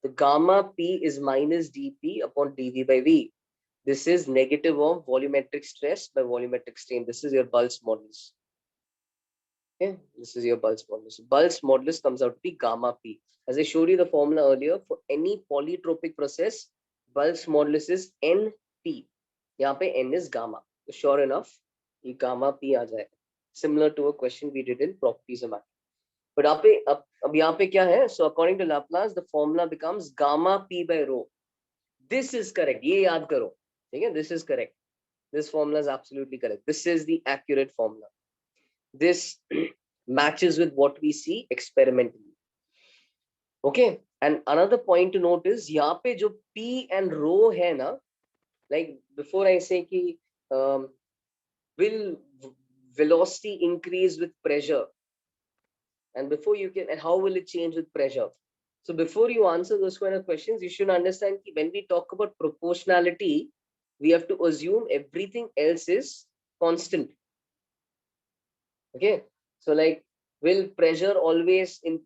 तो gamma P is minus dP upon dV by V. This is negative of volumetric stress by volumetric strain. This is your Bull's modulus. Okay, this is your Bull's modulus. Bull's modulus comes out to be gamma P. As I showed you the formula earlier, for any polytropic process, Bull's modulus is NP. यहाँ पे N is gamma. So sure enough, ये gamma P आ जाएगा. Similar to a question we did in properties of matter. But अब यहाँ पे क्या है? So according to Laplace, the formula becomes gamma P by rho. This is correct. ये याद करो. ठीक है? This is correct. This formula is absolutely correct. This is the accurate formula. This matches with what we see experimentally. Okay, and another point to note is यहाँ पे जो P and rho है ना, like before I say कि will velocity increase with pressure, and before you can, and how will it change with pressure? So before you answer those kind of questions, you should understand that when we talk about proportionality, we have to assume everything else is constant. Okay, so like, will pressure always in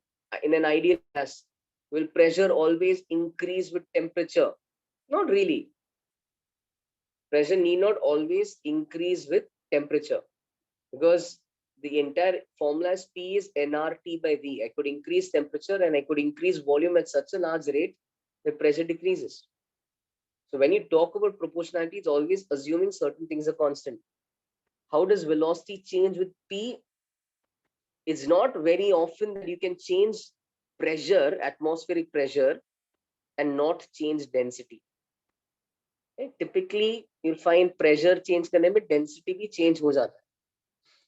an ideal gas, will pressure always increase with temperature? Not really. Pressure need not always increase with temperature, because the entire formula is P is nRT by V. I could increase temperature and I could increase volume at such a large rate that pressure decreases. So when you talk about proportionality, it's always assuming certain things are constant. How does velocity change with P? It's not very often that you can change pressure, atmospheric pressure, and not change density. Okay? Typically, you'll find pressure change करने में density भी change हो जाता है.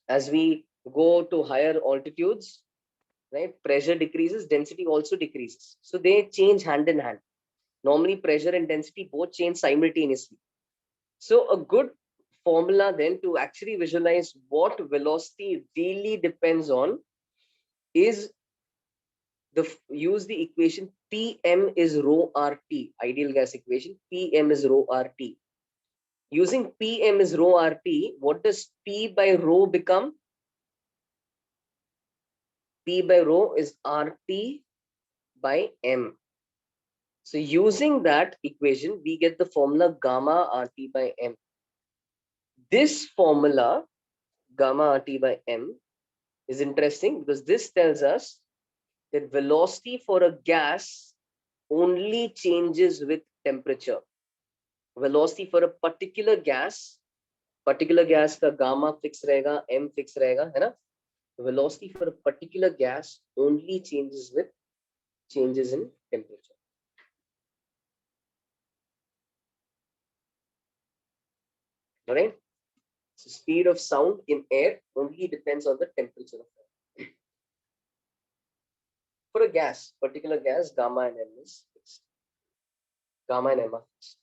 As we go to higher altitudes, right, pressure decreases, density also decreases. So they change hand in hand. Normally, pressure and density both change simultaneously. So a good formula then to actually visualize what velocity really depends on is use the equation PM is rho RT, ideal gas equation. PM is rho RT. Using PM is rho RT, what does P by rho become? P by rho is RT by M. So using that equation, we get the formula gamma RT by M. This formula, gamma RT by M, is interesting because this tells us that velocity for a gas only changes with temperature. Velocity for a particular gas का gamma fix रहेगा, M fix रहेगा, है ना? Velocity for a particular gas only changes with changes in temperature. All right? So speed of sound in air only depends on the temperature of air. For a gas, particular gas, gamma and M is fixed. Gamma and M are fixed.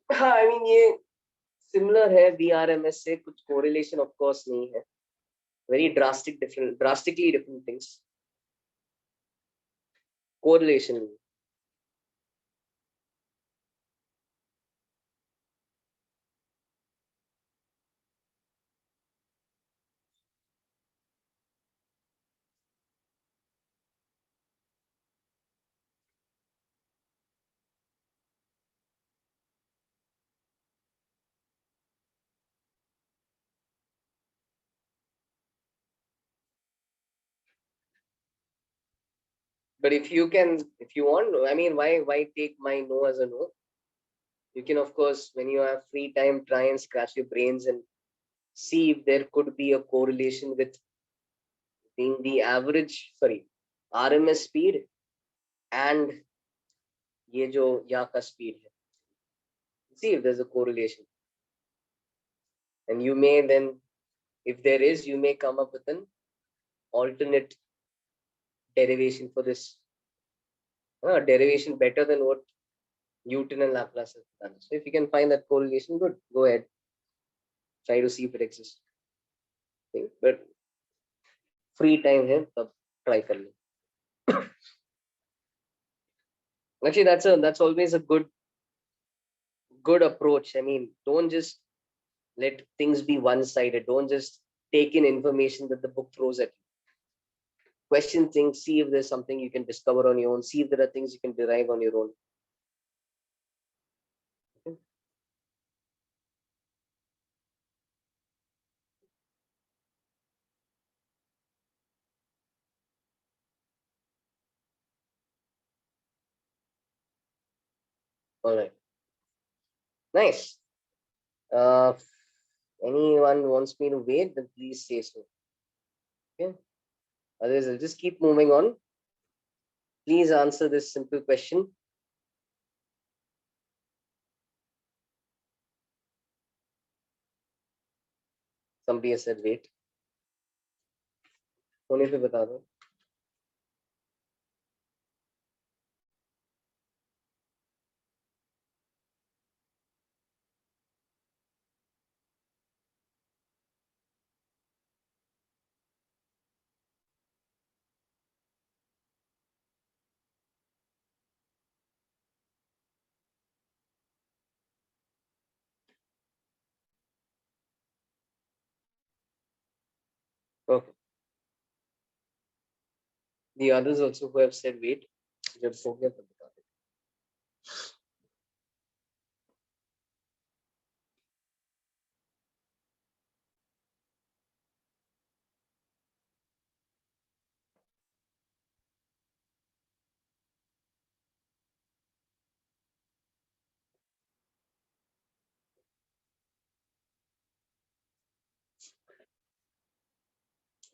हाँ, I mean ये similar है VRMS से, कुछ correlation of course नहीं है. Very drastically different things. Correlation. But if you want, I mean, why take my no as a no? You can, of course, when you have free time, try and scratch your brains and see if there could be a correlation with being the average, RMS speed and ये जो यहाँ का speed है. See if there's a correlation. And you may then, if there is, you may come up with an alternate derivation for this. Derivation better than what Newton and Laplace have done. So if you can find that correlation, good, go ahead. Try to see if it exists. Okay? But free time है तब try कर लो. Actually, that's always a good approach. I mean, don't just let things be one-sided. Don't just take in information that the book throws at you. Question things, see if there's something you can discover on your own, see if there are things you can derive on your own. Okay. All right. Nice. Anyone wants me to wait, then please say so. Okay. Otherwise, I'll just keep moving on. Please answer this simple question. Somebody has said wait. होने पे बता दो. Okay. The others also who have said wait, जब हो गया तब बता दो.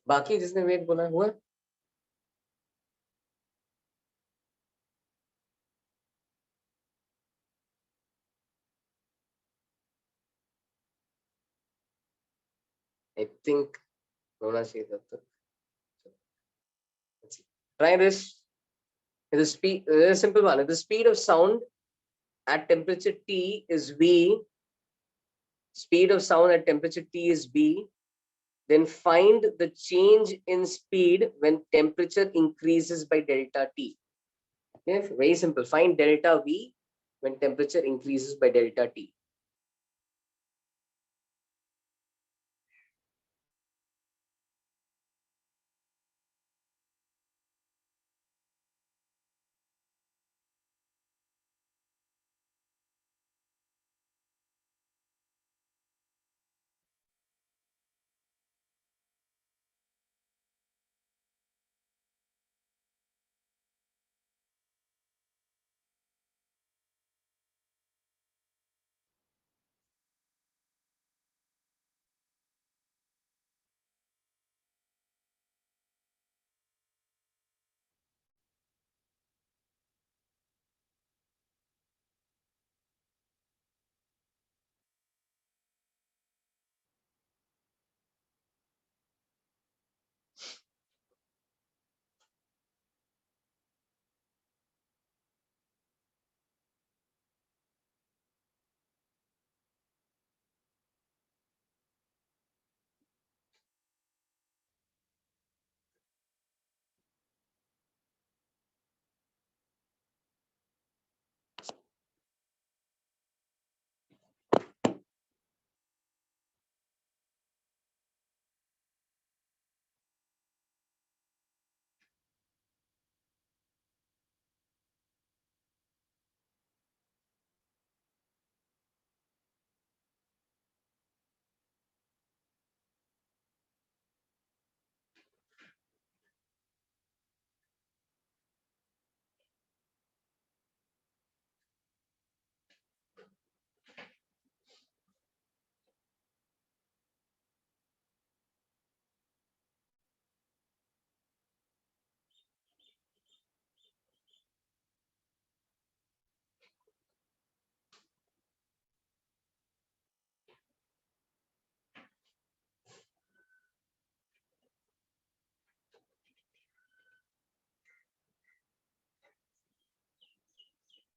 बाकी जिसने वेट बोला हुआ. I think होना चाहिए तब तक. Let's see. Try this. The speed, a simple one. The speed of sound at temperature T is V. Speed of sound at temperature T is V. Then find the change in speed when temperature increases by delta T. Okay, very simple. Find delta V when temperature increases by delta T.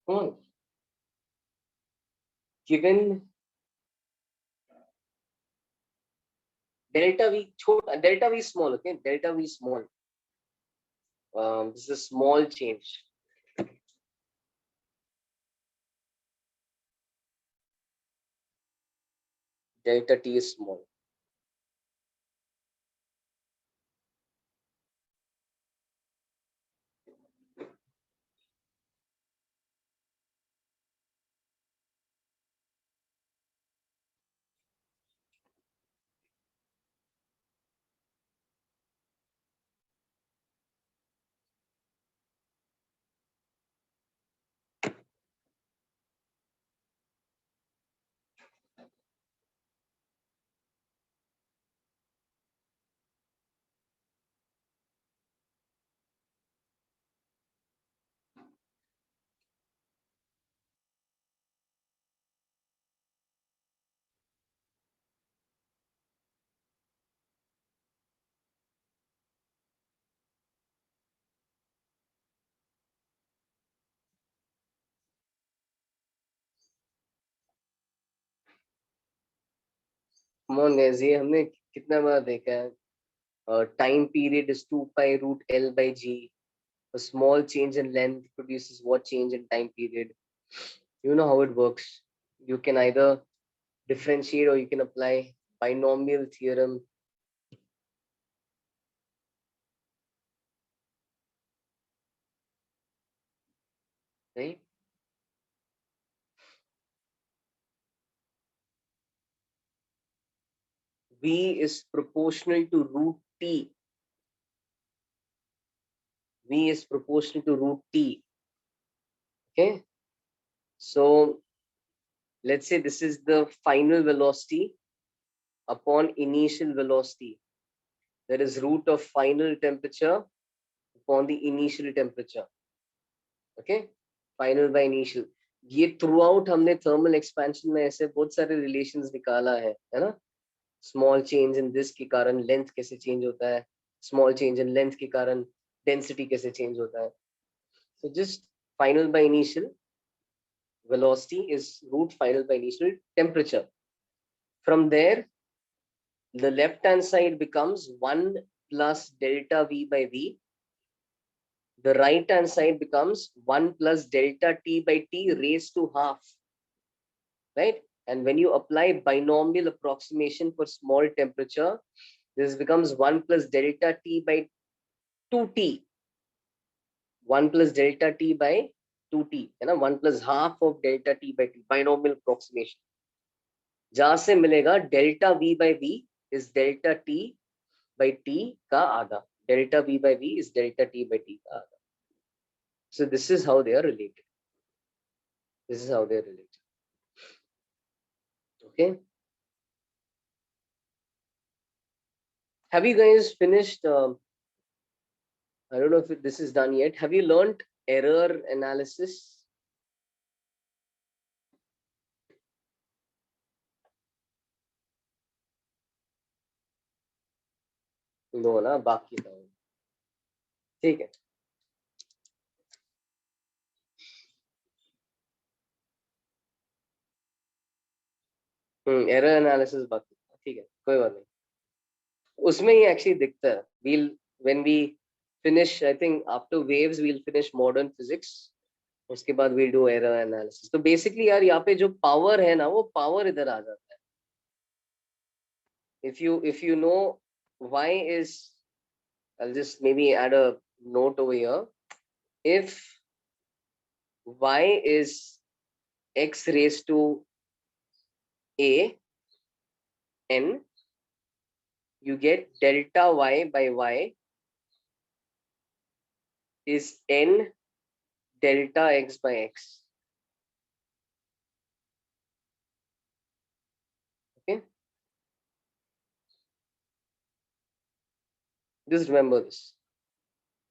Come on. Given delta V, delta V small, okay? Delta V small. This is a small change. Delta T is small. Come on guys, ये हमने कितना बार देखा है. Time period is 2 pi root L by G. A small change in length produces what change in time period? You know how it works. You can either differentiate or you can apply binomial theorem. Right? V is proportional to root T. V is proportional to root T. Okay. So let's say this is the final velocity upon initial velocity. That is root of final temperature upon the initial temperature. Okay. Final by initial. ये through out हमने thermal expansion में ऐसे बहुत सारे relations निकाला है ना. Small change in this के कारण लेंथ कैसे चेंज होता है, स्मॉल चेंज इन लेंथ के कारण डेंसिटी कैसे चेंज होता है. So just final by initial velocity is root final by initial temperature. From there, the left hand side becomes 1 plus delta V by V. The right hand side becomes 1 plus delta T by T raised to half, right? And when you apply binomial approximation for small temperature, this becomes 1 plus delta T by 2T. 1 plus delta T by 2T, है ना? 1 plus half of delta T by T, binomial approximation. जहां से मिलेगा delta V by V is delta T by T का आधा. Delta V by V is delta T by T का आधा. So this is how they are related. This is how they are related. Okay. Have you guys finished? I don't know if this is done yet. Have you learned error analysis? No, ना बाकी था. ठीक है. Error analysis बाकी. ठीक है, कोई बात नहीं. उसमें ही एक्चुअली दिखता है. We'll when we finish, I think after waves we'll finish modern physics. उसके बाद we'll do error analysis. तो basically यार यहाँ पे जो power है ना, वो power इधर आ जाता है. If you know y is, I'll just maybe add a note over here. If y is x raised to a n, you get delta y by y is n delta x by x. Okay, just remember this.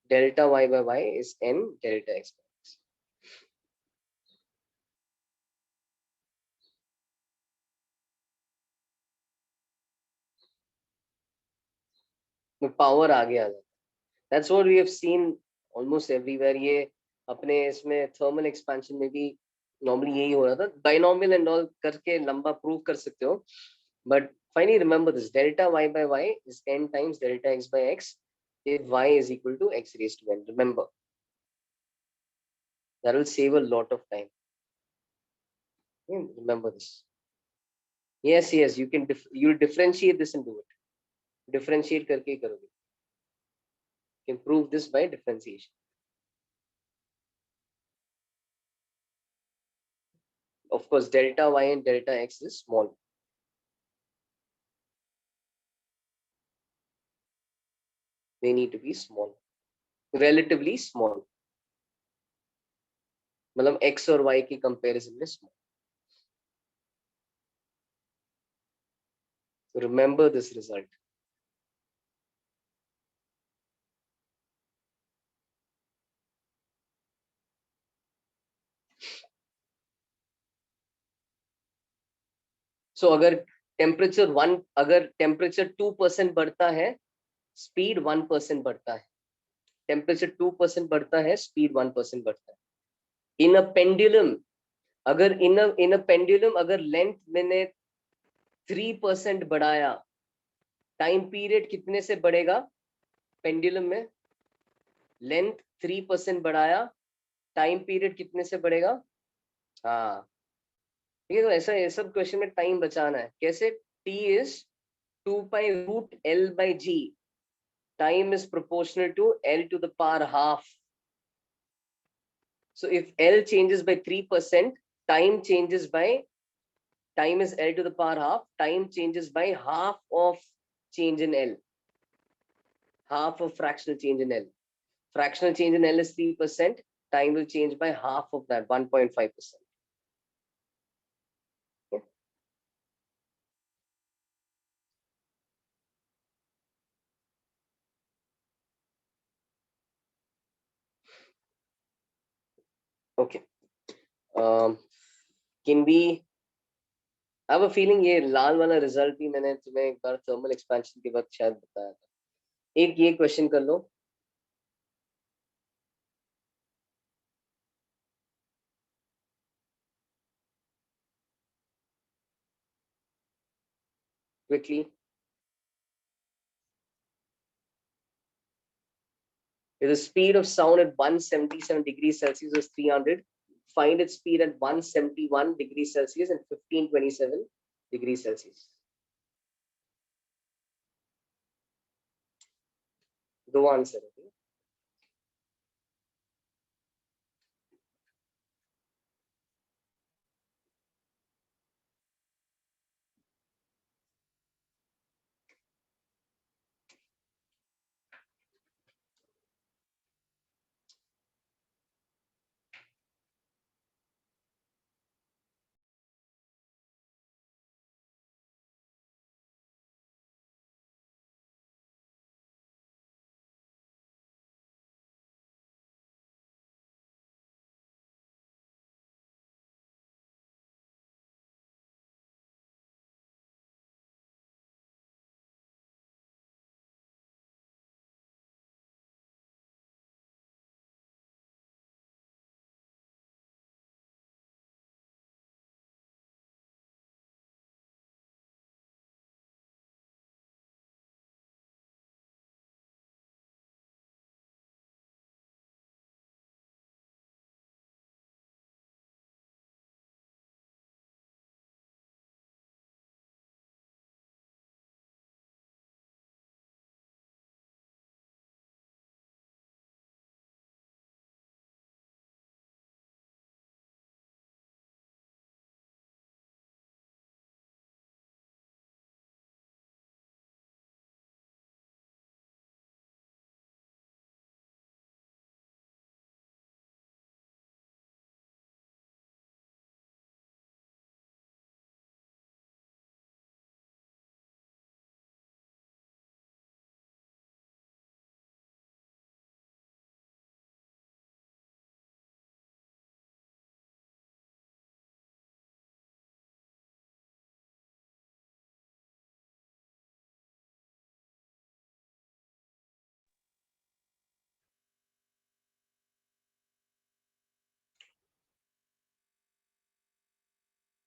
Delta y by y is n delta x by x. तो power आगे आ जाता है. That's what we have seen almost everywhere. ये अपने इसमें thermal expansion में भी normally यही हो रहा था. Binomial and all करके लंबा prove कर सकते हो. But finally remember this, delta y by y is n times delta x by x if y is equal to x raised to n. Remember, that will save a lot of time. Remember this. Yes, you can you'll differentiate this and do it. Differentiate करके ही करोगे. You can prove this by differentiation. Of course, delta y and delta x is small. They need to be small, relatively small. मतलब x और y की comparison में small. So remember this result. So अगर temperature 2% बढ़ता है, speed 1% बढ़ता है. Temperature 2% बढ़ता है, speed 1% बढ़ता है. In a pendulum, अगर in a pendulum अगर length मैंने 3% बढ़ाया, time period कितने से बढ़ेगा? Pendulum में length 3% बढ़ाया, time period कितने से बढ़ेगा? हाँ, ठीक है. तो ऐसा ये सब क्वेश्चन में टाइम बचाना है. कैसे? T is 2 pi root L by G. Time is proportional to L to the power half. So if L changes by 3%, time is L to the power half. Time changes by half of change in L. Half of fractional change in L. Fractional change in L is 3%. Time will change by half of that, 1.5%. Okay. Can we? I have a feeling ये लाल वाला result भी मैंने तुम्हें एक बार thermal expansion के वक्त शायद बताया था. एक ये क्वेश्चन कर लो. Quickly. If the speed of sound at 177 degrees Celsius is 300, find its speed at 171 degrees Celsius and 1527 degrees Celsius. Go answer. Okay?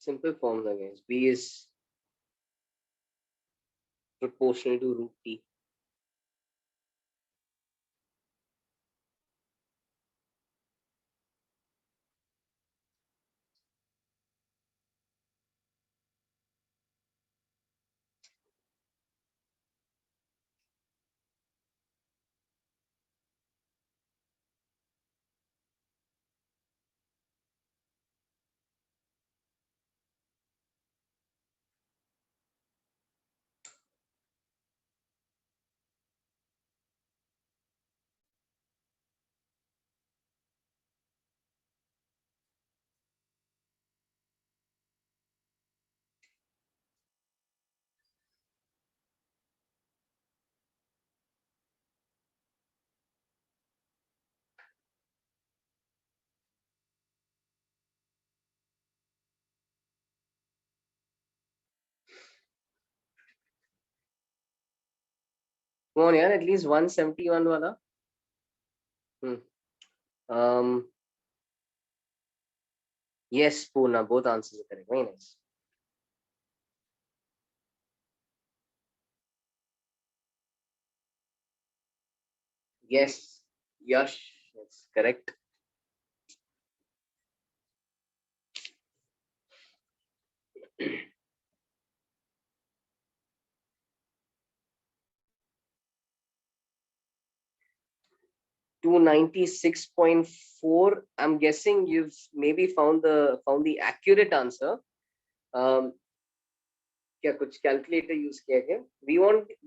Simple formula, guys. B is proportional to root T. Come on, yeah, at least 171 wala. Yes, Purna, both answers are correct. Very nice. Yes, Yash, that's correct. Two 96.4. I'm guessing you've maybe found the accurate answer. क्या कुछ calculator use किया क्या?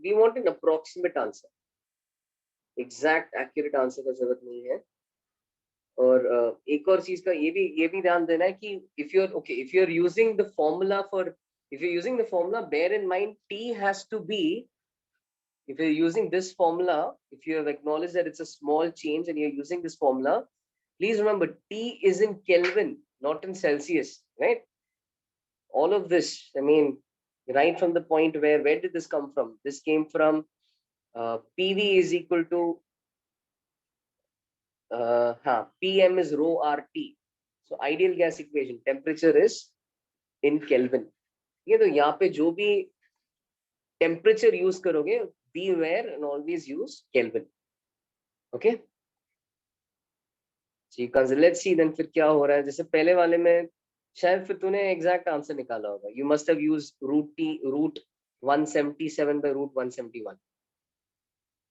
We want an approximate answer. Exact accurate answer का जरूरत नहीं है. और एक और चीज का ये भी ध्यान देना है कि if you're using the formula bear in mind T has to be, if you're using this formula, if you have acknowledged that it's a small change and you're using this formula, please remember T is in Kelvin, not in Celsius, right? All of this, I mean, right from the point where did this come from? This came from PV is equal to PM is rho RT. So ideal gas equation, temperature is in Kelvin. ये तो यहाँ पे जो भी temperature use करोगे, beware and always use Kelvin. Okay. Let's see then फिर क्या हो रहा है। जैसे पहले वाले में शायद फिर तूने एग्जैक्ट आंसर निकाला होगा, you must have used root 177 by root 171.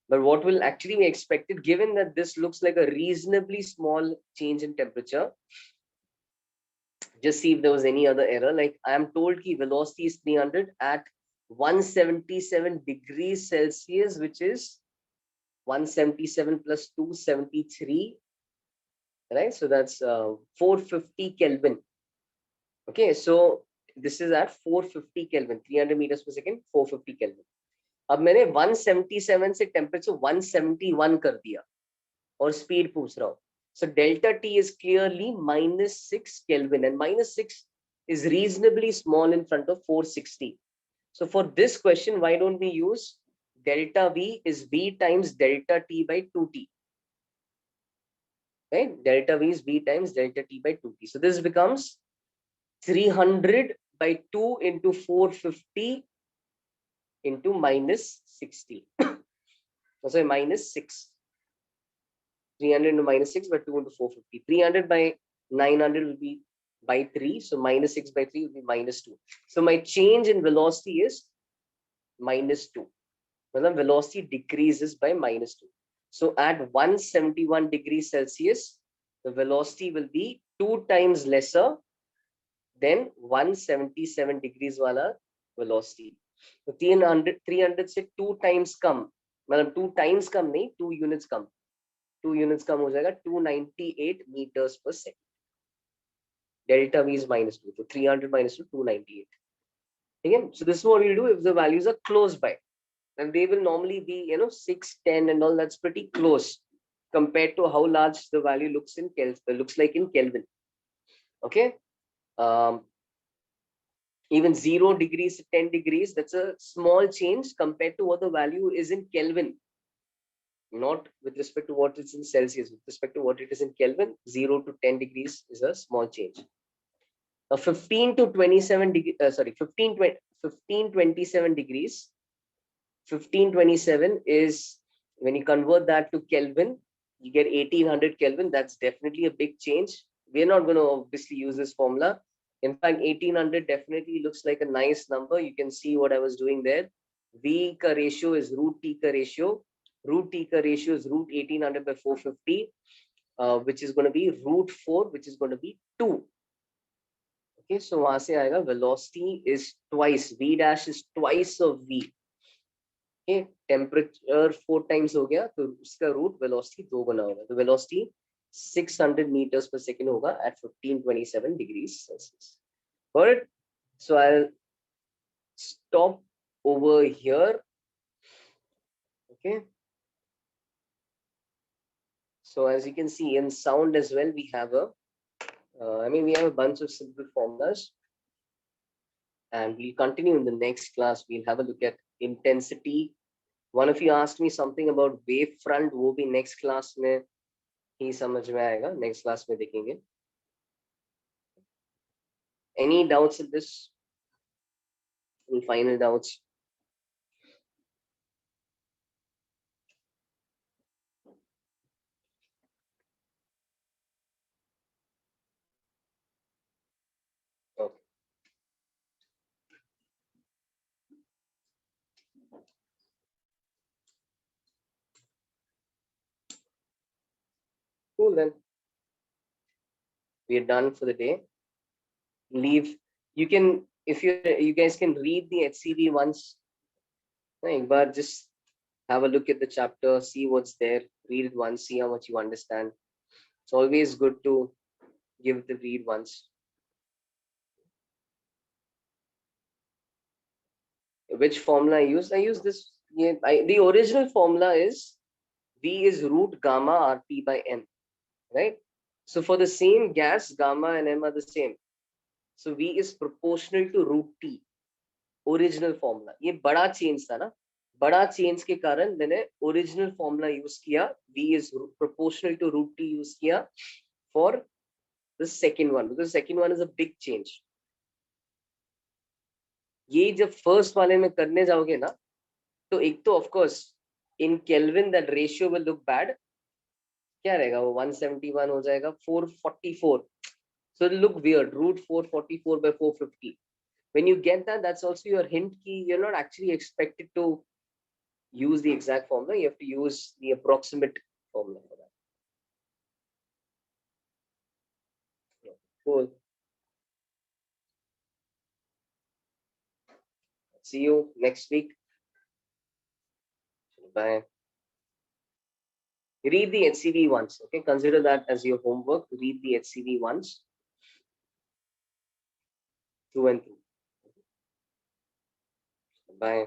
But what will actually be expected, given that this looks like a reasonably small change in temperature, just see if there was any other error. Like I am told ki velocity is 300 at 177 degrees Celsius, which is 177 plus 273, right? So that's 450 Kelvin. Okay, so this is at 450 Kelvin, 300 meters per second, 450 Kelvin. अब मैंने 177 से temperature 171 कर दिया और speed पूछ रहा हूँ. So delta T is clearly -6 Kelvin, and -6 is reasonably small in front of 460. So for this question, why don't we use delta V is V times delta T by 2T, right? Delta V is V times delta T by 2T. So this becomes 300 by 2 into 450 into -60. So -6. 300 into -6 by 2 into 450. 300 by 900 will be by 3. So -6 by 3 will be -2. So my change in velocity is -2. Well, velocity decreases by -2. So at 171 degrees Celsius, the velocity will be 2 times lesser than 177 degrees wala velocity. So 300 से 2 times कम, मतलब 2 times कम नहीं, 2 units कम. 2 units कम हो जाएगा, 298 meters per second. Delta V is -2. So 300 minus 2, 298. Again, so this is what we'll do if the values are close by. And they will normally be, 6, 10 and all. That's pretty close compared to how large the value looks in Kelvin, looks like in Kelvin. Okay. Even 0 degrees to 10 degrees, that's a small change compared to what the value is in Kelvin. Not with respect to what is in Celsius, with respect to what it is in Kelvin. 0 to 10 degrees is a small change. Now 15 to 27 degrees, 1527 degrees. 1527 is, when you convert that to Kelvin, you get 1800 Kelvin. That's definitely a big change. We're not going to obviously use this formula. In fact, 1800 definitely looks like a nice number. You can see what I was doing there. V ka ratio is root T ka ratio. Root T ka ratio is root 1800 by 450, which is going to be root 4, which is going to be 2. Okay, so वहां से आएगा velocity is twice, V dash is twice of V. Okay, temperature 4 times हो गया, तो उसका root velocity 2 गुना होगा. तो velocity 600 meters per second होगा at 1527 degrees Celsius. Got it? So I'll stop over here. Okay. So as you can see in sound as well, we have we have a bunch of simple formulas. And we'll continue in the next class. We'll have a look at intensity. One of you asked me something about wave front. वो भी next class में ही समझ में आएगा. Next class में देखेंगे. Any doubts in this? Any final doubts? Okay. Cool then. We are done for the day. Leave. You can, if you guys can read the HCV once. But just have a look at the chapter, see what's there, read it once, see how much you understand. It's always good to give the read once. Which formula I use? I use this. Yeah, the original formula is V is root gamma RT by M, right? So for the same gas, gamma and M are the same. So V is proportional to root T. Original formula. ये बड़ा change था ना? बड़ा change के कारण मैंने original formula use किया. V is proportional to root T use किया for the second one, because the second one is a big change. ये जब first वाले में करने जाओगे ना, तो एक तो of course in Kelvin that ratio will look bad. क्या रहेगा वो 171 हो जाएगा 444. So it'll look weird. Root 444 by 450. When you get that, that's also your hint key. You're not actually expected to use the exact formula. You have to use the approximate formula for that. Cool. See you next week. Bye. Read the HCV once. Okay, consider that as your homework. Read the HCV once, through and through. Bye.